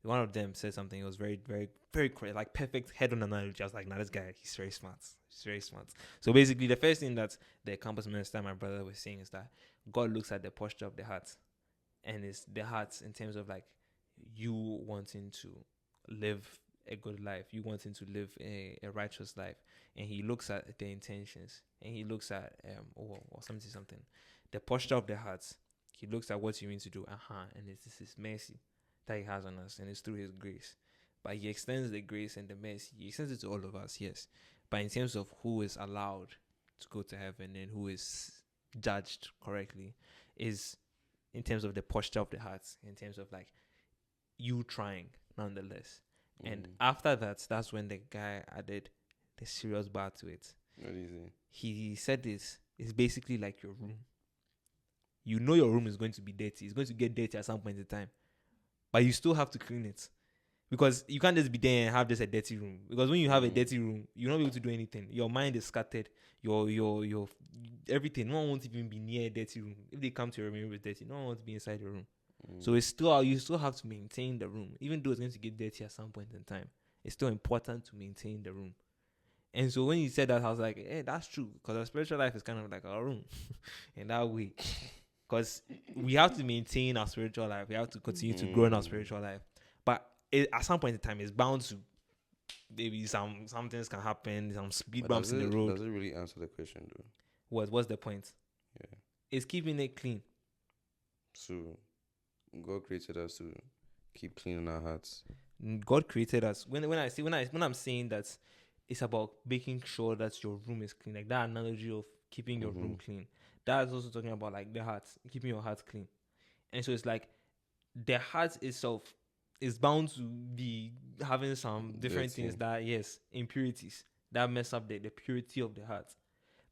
One of them said something. It was very, very, very like perfect head-on analogy. I was like, nah, this guy, he's very smart. So basically, the first thing that the campus minister, my brother, was saying is that God looks at the posture of the heart, and it's the heart in terms of like you wanting to live a good life, you wanting to live a righteous life, and He looks at the intentions, and He looks at or something, the posture of the heart. He looks at what you mean to do, and it's His mercy that He has on us, and it's through His grace. But He extends the grace and the mercy. He extends it to all of us, yes. But in terms of who is allowed to go to heaven and who is judged correctly, is in terms of the posture of the heart, in terms of like you trying nonetheless. And after that, that's when the guy added the serious bar to it. What is it? He said this is basically like your room. You know your room is going to be dirty. It's going to get dirty at some point in time. But you still have to clean it. Because you can't just be there and have just a dirty room. Because when you have a dirty room, you're not able to do anything. Your mind is scattered. Your everything. No one wants to even be near a dirty room. If they come to your room, it's dirty. No one wants to be inside your room. So it's still, you still have to maintain the room. Even though it's going to get dirty at some point in time, it's still important to maintain the room. And so when you said that, I was like, hey, that's true. Because our spiritual life is kind of like our room in that way. Because we have to maintain our spiritual life. We have to continue to grow in our spiritual life. But at some point in time, it's bound to, maybe some things can happen, some speed bumps in the road. Does it really answer the question, though? What's the point? Yeah. It's keeping it clean. So God created us to keep cleaning our hearts. God created us. When I'm saying that it's about making sure that your room is clean, like that analogy of keeping your room clean. That's also talking about like the heart, keeping your heart clean. And so it's like the heart itself is bound to be having some different Dirty. things that, yes, impurities that mess up the purity of the heart.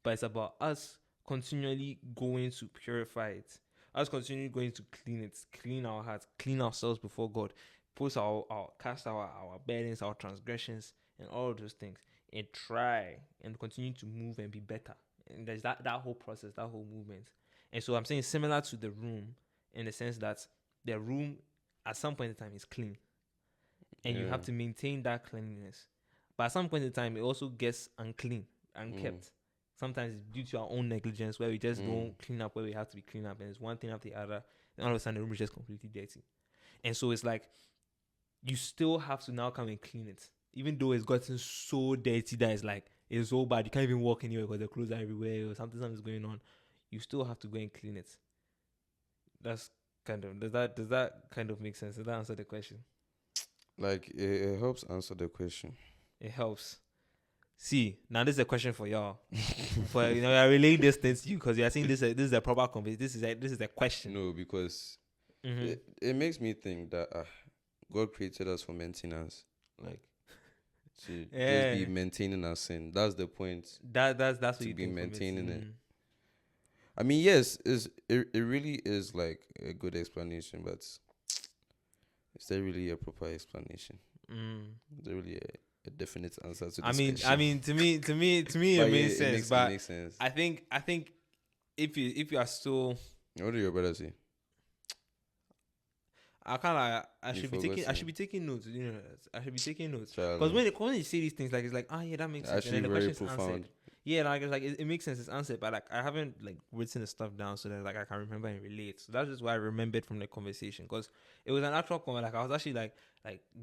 But it's about us continually going to purify it, us continually going to clean it, clean our hearts, clean ourselves before God, post our cast our burdens, our transgressions, and all of those things, and try and continue to move and be better. And there's that whole process, that whole movement. And so I'm saying similar to the room in the sense that the room at some point in time is clean, and you have to maintain that cleanliness. But at some point in time, it also gets unclean, unkept. Sometimes it's due to our own negligence where we just don't clean up where we have to be clean up, and it's one thing after the other, and all of a sudden the room is just completely dirty. And so it's like you still have to now come and clean it, even though it's gotten so dirty that it's so bad you can't even walk anywhere because the clothes are everywhere or something's going on. You still have to go and clean it. That's kind of does that kind of make sense? Does that answer the question? Like it helps answer the question. It helps. See, now this is a question for y'all. For I'm relaying this thing to you because you are saying this is a proper conversation. This is a question. No, because it makes me think that God created us for maintenance, like to just be maintaining our sin. That's the point. That's what to you be think maintaining it. I mean, yes, it really is like a good explanation, but is there really a proper explanation? Is there really a definite answer to this question? I mean, to me, it makes sense. But it makes sense. I think if you are still, what do your brother say? I should be taking notes. You know, I should be taking notes because when you say these things, like it's like yeah, that makes sense. Actually, and then the very question's profound. Answered. Yeah, like it's like it makes sense. It's answered, but like I haven't like written the stuff down so that like I can remember and relate. So that's just why I remembered from the conversation because it was an actual comment. Like I was actually like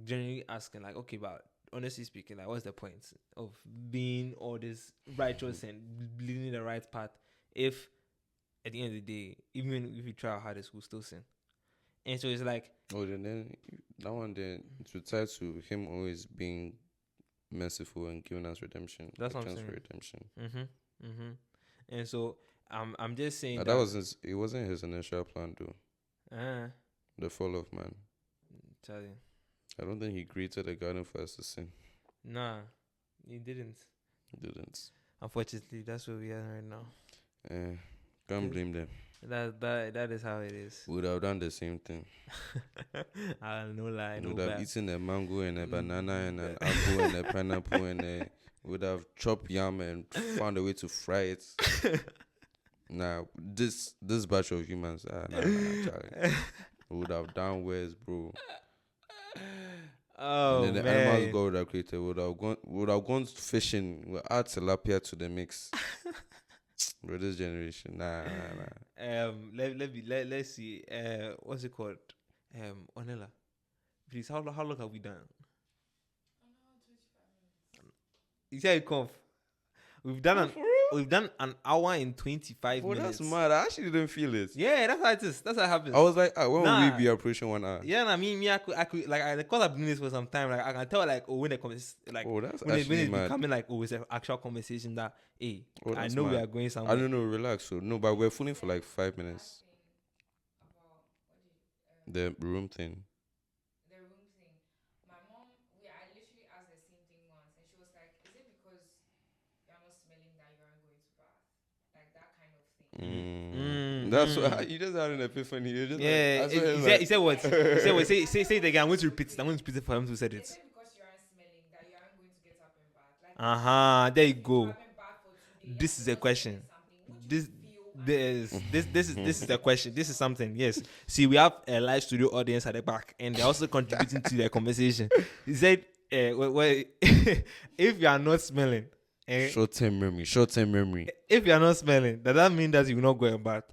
genuinely asking like, okay, but honestly speaking, like what's the point of being all this righteous and leading the right path if at the end of the day, even if you try our hardest, we'll still sin. And so it's like, then that one then it's tied to him always being merciful and giving us redemption. That's what I'm saying. Redemption. And so I'm just saying that wasn't it wasn't his initial plan though. The fall of man. Charlie. I don't think he created a garden for us to sin. Nah, he didn't. Unfortunately, that's where we are right now. Can't blame them. That is how it is. We would have done the same thing. No lie. We would have eaten a mango and a banana and an apple and a pineapple and would have chopped yam and found a way to fry it. Nah, this batch of humans, Charlie. We would have done worse, bro. Oh, and then the animals God would have created would have gone fishing. We'll add tilapia to the mix. Bro, this generation, nah. Let's see. What's it called? Onela, please. How long have we done? You said Conf. We've done an hour and 25 minutes. That's mad. I actually didn't feel it. Yeah, that's how it is. That's how it happens. I was like, when will we be approaching 1 hour? Yeah, I could like because I've been doing this for some time. Like I can tell like when the conversation that's when actually it's mad. becoming like it's an actual conversation that I know mad. we are going somewhere. I don't know. Relax. So no, but we're fooling for like 5 minutes. The room thing. My mom, I literally asked the same thing once, and she was like, "Is it because you're not smelling that you aren't going to bath?" Like that kind of thing. That's what you just had an epiphany. You just he said what? He said what? Say it again. I'm going to repeat it. I'm going to repeat it for him who said it. Is it because you aren't smelling that you aren't going to get up and bath? Like There you go. you haven't bathed for 2 days, This is a question. This is the question. This is something. Yes. See, we have a live studio audience at the back, and they're also contributing to the conversation. He said, "If you are not smelling, short-term memory. If you are not smelling, does that mean that you will not go and bath?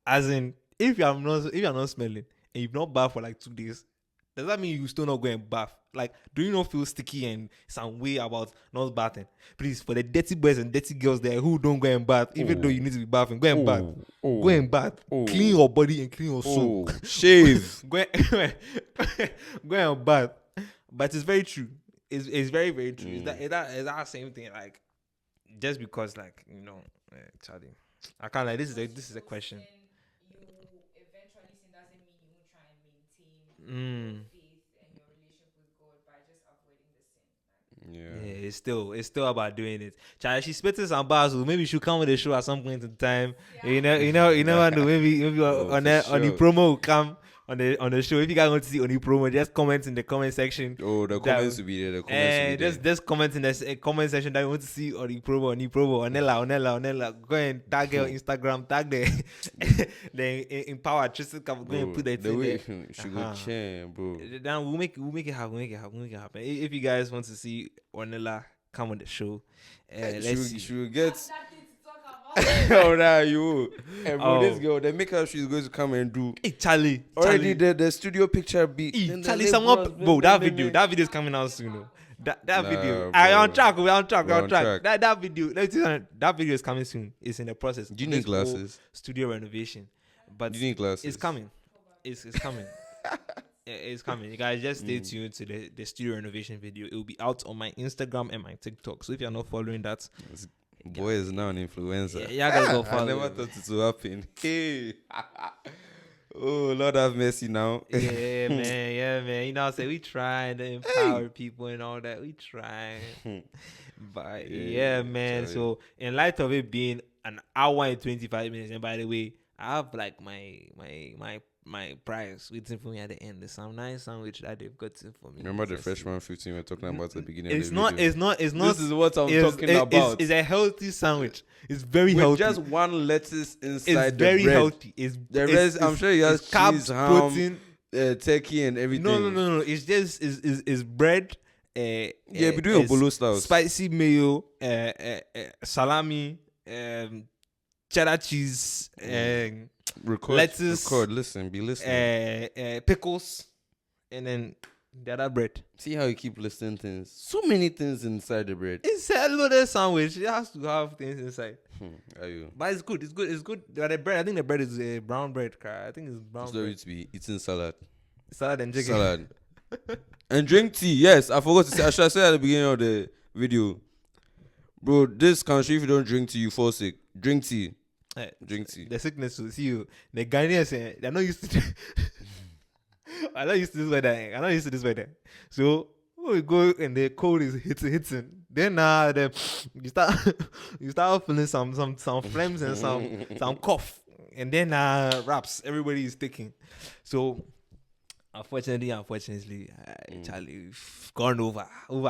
As in, if you are not smelling and you've not bathed for like 2 days, does that mean you still not go and bath? Like, do you not feel sticky and some way about not bathing? Please, for the dirty boys and dirty girls there who don't go and bath, even though you need to be bathing, go and bath. Go and bath. Clean your body and clean your soul. Shave. go and bath. But it's very true. It's very, very true. Is that same thing? Like, just because, like, Charlie, I can't like this is a question. You eventually sin doesn't mean you won't try and maintain your faith and your relationship with God by just avoiding the sin. Yeah, it's still about doing it. Charlie, she's spitting some bars. So maybe she'll come with the show at some point in time. Yeah. You know, maybe on the promo will come. On the show, if you guys want to see Oni promo, just comment in the comment section. Oh, the comments will be there. The comments will be there. Just comment in the comment section that you want to see Oni promo, Onella. Go and tag her on Instagram, tag the Empower Tristan. Go and put that the in way there. she go change, bro. Then we'll make it happen. If you guys want to see Onella come on the show, let's see. She will get. That thing to talk about. Oh, nah, you. And bro, this girl, the makeup she's going to come and do. Hey, Charlie. Already the studio picture beat. Charlie, that video is coming out soon. No? That video. We're on track. That video. That video is coming soon. It's in the process. Do you need glasses? Studio renovation. But do you need glasses? It's coming. It's coming. It's coming. You guys just stay tuned to the studio renovation video. It will be out on my Instagram and my TikTok. So if you're not following that, boy is now an influencer. Yeah, gotta go follow. I never thought it would happen. Hey. Oh, Lord have mercy now. Yeah, man. You know, say we trying to empower people and all that. We trying. But yeah, man. Sorry. So in light of it being an hour and 25 minutes, and by the way, I have like my prize waiting for me at the end. There's some nice sandwich that they've got for me. Remember the freshman 15 we were talking about at the beginning it's of the not, video? It's not. This is what I'm talking about. It's a healthy sandwich. It's very with healthy. Just one lettuce inside it's very the bread. Healthy. I'm sure you have carbs, cheese, ham, protein, turkey and everything. No. It's just is bread. Be doing bolo style. Spicy mayo, salami, cheddar cheese, lettuce. Listen, be listening. Pickles, and then the other bread. See how you keep listing things. So many things inside the bread. It's a loaded sandwich. It has to have things inside. Are you? But it's good. But the bread, I think the bread is a brown bread. I think it's brown bread. It's to be eating salad. Salad and chicken. Salad. And drink tea. Yes, I forgot to say. I should have said at the beginning of the video. Bro, this country, if you don't drink tea, you fall sick. Drink tea. Drink tea. The sickness will see you. The Ghanaians, they're not used to I'm not used to this weather. So when we go and the cold is hitting, then you start feeling some phlegms and some cough, and then raps. Everybody is taking. So unfortunately, Charlie, we've gone over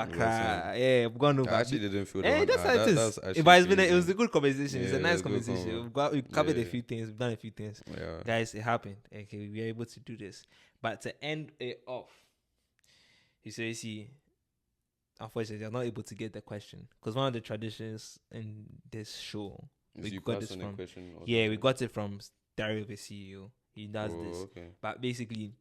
cry. Yeah, we've gone over. I actually didn't feel that. That's how it is. But it was a good conversation. It's a nice conversation. We covered a few things. We've done a few things. Yeah. Guys, it happened. Okay, we were able to do this. But to end it off, you see, unfortunately, I'm not able to get the question because one of the traditions in this show, we got this from. We got it from Dario, the CEO. He does this. Okay. But basically,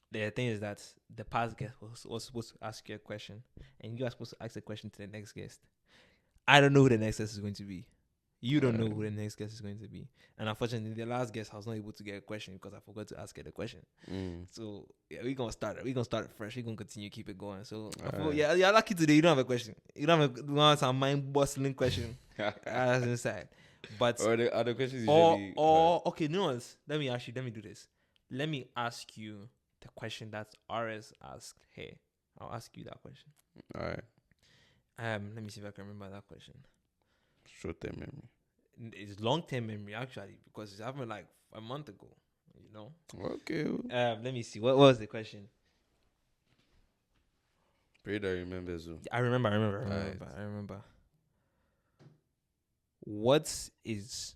the thing is that the past guest was supposed to ask you a question, and you are supposed to ask a question to the next guest. I don't know who the next guest is going to be. You don't know who the next guest is going to be. And unfortunately, the last guest I was not able to get a question because I forgot to ask her the question. So yeah, we're gonna start fresh. We're gonna continue, keep it going. So you're lucky today. You don't have a question. You don't have some mind-bustling question as inside. But or the other questions okay, no one's. Let me do this. Let me ask you the question that RS asked her. I'll ask you that question. All right. Let me see if I can remember that question. Short-term memory. It's long-term memory actually because it happened like a month ago. You know. Okay. Let me see. What was the question? Pray that remembers. I remember. What is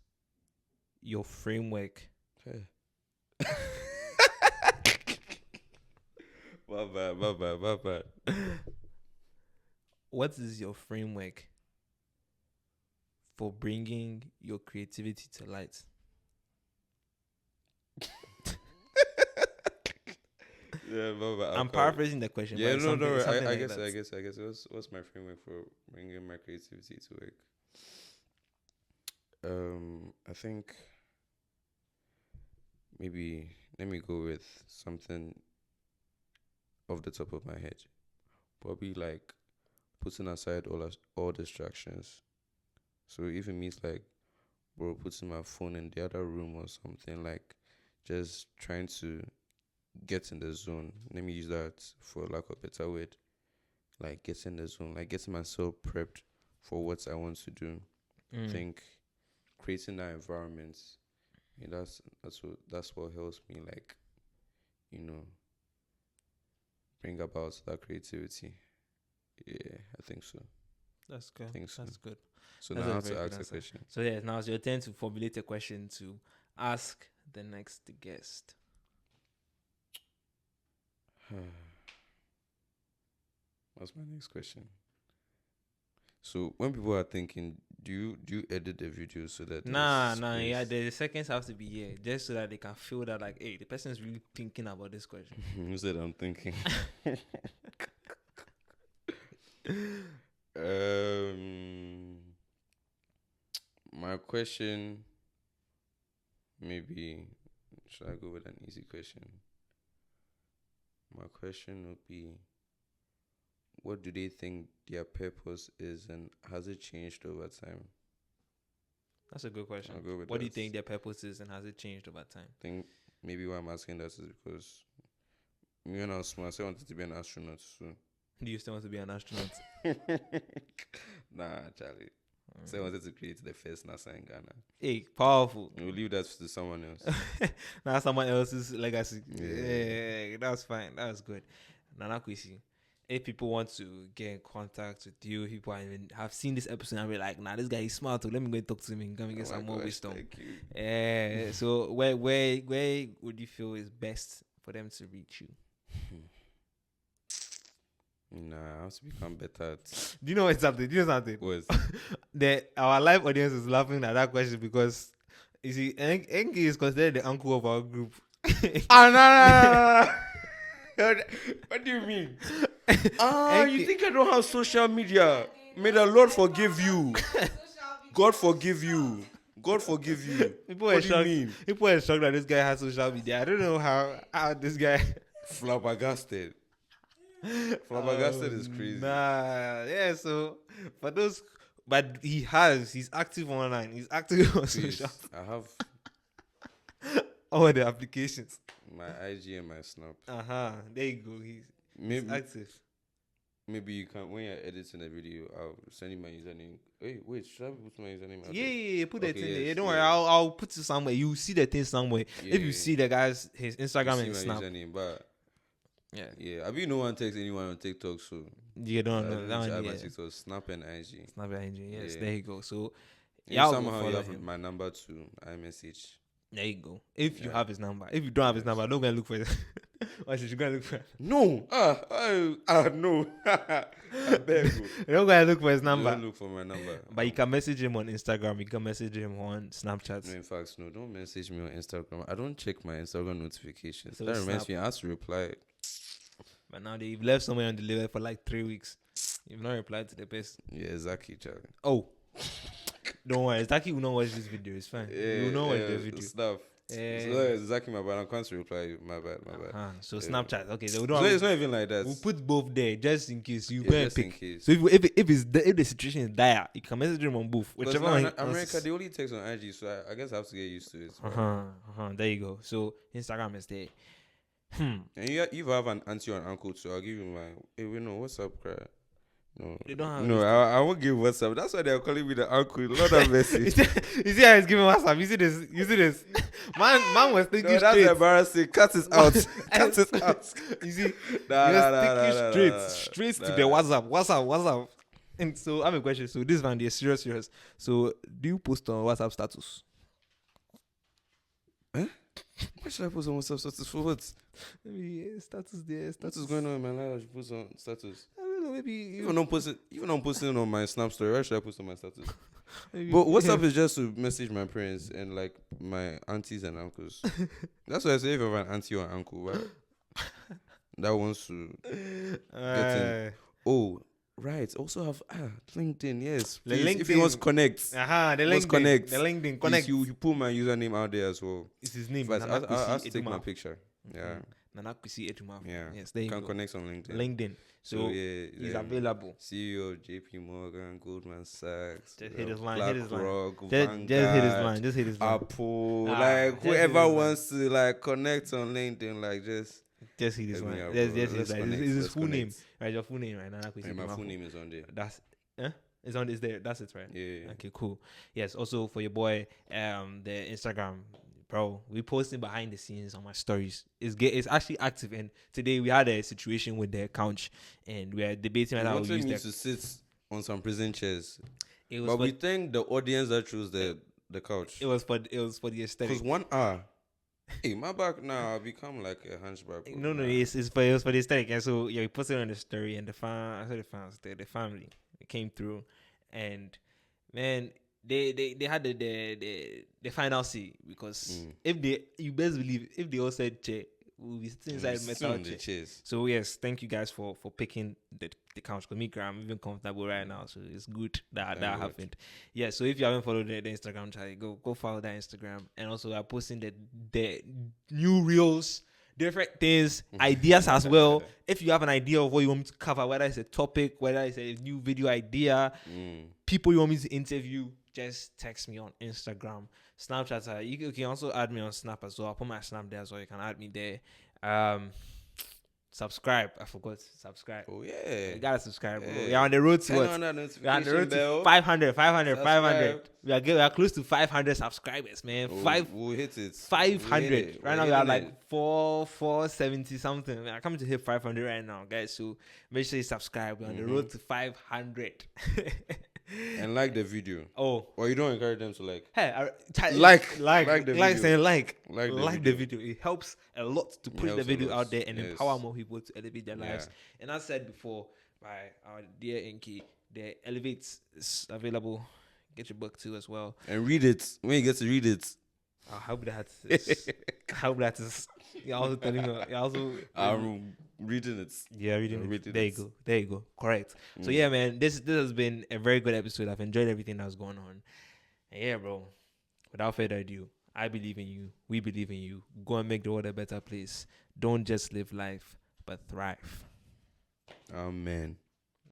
your framework? Hey. My bad. What is your framework for bringing your creativity to light? but I'm paraphrasing the question. Yeah, but no, something, no. something I like guess, that. I guess, I guess. What's my framework for bringing my creativity to work? I think maybe let me go with something off the top of my head. Probably like putting aside all distractions. So if it means like, bro, putting my phone in the other room or something, like just trying to get in the zone. Let me use that for lack of a better word. Like get in the zone, like getting myself prepped for what I want to do. I think creating that environment, that's what helps me, like, bring about that creativity. Yeah, I think so. That's good. I think so. That's good. So That's now a I have very to good ask a answer. question. So yeah, now it's your turn to formulate a question to ask the next guest. What's my next question? So when people are thinking, do you edit the video so that Nah, there's yeah, space? the seconds have to be here just so that they can feel that like, hey, the person is really thinking about this question. Who said I'm thinking? My question, maybe, should I go with an easy question? My question would be, what do they think their purpose is, and has it changed over time? That's a good question. I'll go with What do you that. think their purpose is, and has it changed over time? I think maybe why I'm asking that is because me when I was small, I said I wanted to be an astronaut soon. Do you still want to be an astronaut? Nah, Charlie. So I wanted to create the first NASA in Ghana. Hey, powerful. We'll leave that to someone else. Now someone else's legacy. Yeah. Yeah, that's fine. That's good. Nana-Kwasi, if people want to get in contact with you, people have seen this episode and be like, nah, this guy is smart. So let me go and talk to him and come and get Oh my some more gosh, wisdom. thank you. Yeah. So where would you feel is best for them to reach you? Nah, I have to become better at Do you know what's something? Do you know something? words. Our live audience is laughing at that question because you see, Enki is considered the uncle of our group. No. What do you mean? Enki- You think I don't have social media? May the Lord forgive you. God forgive you. God forgive you. People What are do you shocked. mean? People are shocked that this guy has social media. I don't know how this guy. Flabbergasted. Flabbergasted is crazy. Nah, yeah. So for those, but he's active online. He's active on Please, social, I have all the applications. my IG and my Snap. There you go. He's active. Maybe you can, when you're editing a video, I'll send you my username. Hey, wait, should I put my username out there? Yeah. Put that Okay, in there. yes, Don't worry. yeah. I'll put it somewhere. You see the thing somewhere. Yeah, If you see the guy's his Instagram you and see my Snap. username, but Yeah. yeah, I mean, no one takes anyone on TikTok, so You don't I know don't that need to one. add my Yeah. TikTok, Snap and IG. Snap your engine. Yes. Yeah. There you go. So And yeah, somehow you follow have him. my number to iMessage. There you go. If you Yeah. have his number. If you don't have his Yes. number, don't go and look for it. Or should you go and look for it? No, no. I beg you. Don't go and look for his number. Don't look for my number. But you can message him on Instagram. You can message him on Snapchat. No, in fact, no. Don't message me on Instagram. I don't check my Instagram notifications. So that reminds Snap. me, I have to reply. But now they've left somewhere on the level for like 3 weeks. You've not replied to the person. Yeah, exactly, Charlie. Oh. Don't worry. Zaki will not watch this video. It's fine. You will not watch the video. Stuff. So exactly my bad. I can't reply. My bad. So Yeah. Snapchat. Okay. So we So don't it's not even like that. we'll put both there just in case you Yeah, go and just in pick. case. So if the situation is dire, you can message him on both. Because Whichever now one. in America, they only text on IG, so I guess I have to get used to it. There you go. So Instagram is there. And you have an auntie or an uncle too. I'll give you my. Hey, we know what's up, cry. No, They don't have no. this I won't give WhatsApp. That's why they're calling me the uncle. Lord have mercy. You see how he's giving WhatsApp? You see this? Man was thinking No, that's straight. embarrassing. Cut it out. Cut it out. You see, Nah, he nah, was nah, thinking nah, straight, nah, straight to nah. the WhatsApp. And so I have a question. So this one, they're serious. So do you post on WhatsApp status? Why should I post on WhatsApp status for what? Maybe status there. What is going on in my life? I should post on status. I don't know. Maybe Even I'm posting on my Snap story. Why should I post on my status? maybe- But WhatsApp is just to message my parents and like my aunties and uncles. That's why I say if you have an auntie or an uncle, that wants to get in. Oh, right. Also have LinkedIn. Yes, The please. If he wants LinkedIn. to connect, The wants LinkedIn. connect. The LinkedIn please, connect. you put my username out there as well. It's his name. First, I'll Nana-Kwasi take my Adu-Marfo. picture. Yeah, Nana-Kwasi Adu-Marfo. yeah. Yes, there you Can go. connect on LinkedIn. LinkedIn. So he's available. CEO of JP Morgan, Goldman Sachs, Just hit his line. Hit his line. BlackRock, Just hit his Vanguard, line. Just hit his line. Apple, Just like hit whoever his wants to like connect on LinkedIn, like just Just hit his hit me line. up, Just bro. hit his Let's line. connect, Is his let's full name? connect. Right, your full name, right? Nana-Kwasi Yeah, my Adu-Marfo. full name is on there. That's it's on. Is there? That's it, right? Yeah. Okay, cool. Yes. Also for your boy, the Instagram, bro, we posting behind the scenes on my stories. It's actually active. And today we had a situation with the couch, and we are debating You whether we wanted use me the. to sit on some prison chairs, It was but for, we thank the audience that chose the couch. it was for the aesthetic. Because 1 hour, hey, my back now I become like a hunchback. Bro. No, Nah. it was for the aesthetic. And so yeah, we posted on the story, and the fans, the family came through, and man, they had the final say because you best believe if they all said chair, we'll be sitting inside Sit metal on the chair. chairs. So yes, thank you guys for picking the couch. Because me, I'm even comfortable right now, so it's good that Thank that God. happened. Yeah. So if you haven't followed the Instagram channel, go follow that Instagram, and also I'm posting the new reels, different things, ideas as well. If you have an idea of what you want me to cover, whether it's a topic, whether it's a new video idea, people you want me to interview, just text me on Instagram, Snapchat. You can also add me on Snap as well. I'll put my Snap there as well. You can add me there. Subscribe. I forgot to subscribe. Oh yeah. You gotta subscribe. Bro. Yeah. We're on the road to Turn what? on that We're on the notification road to bell. 500. Subscribe. We are close to 500 subscribers, man. We'll hit it. 500. Right now we We're are hitting like it. 470 something. I'm coming to hit 500 right now, guys. So make sure you subscribe. We're on the road to 500. And like the video. Oh, Or you don't encourage them to like. hey, Like the video. saying Like the the video. It helps a lot to push the helps a video lot. out there and Yes. empower more people to elevate their lives. Yeah. And as said before by our dear Inky, the Elevate is available. Get your book too as well. And read it. When you get to read it. I hope that is. I hope that is. You're also telling me. You're also. I'm reading it. Yeah, reading it. reading There it. you go. There you go. Correct. So yeah, man, this has been a very good episode. I've enjoyed everything that's going on. And yeah, bro. Without further ado, I believe in you. We believe in you. Go and make the world a better place. Don't just live life, but thrive. Amen.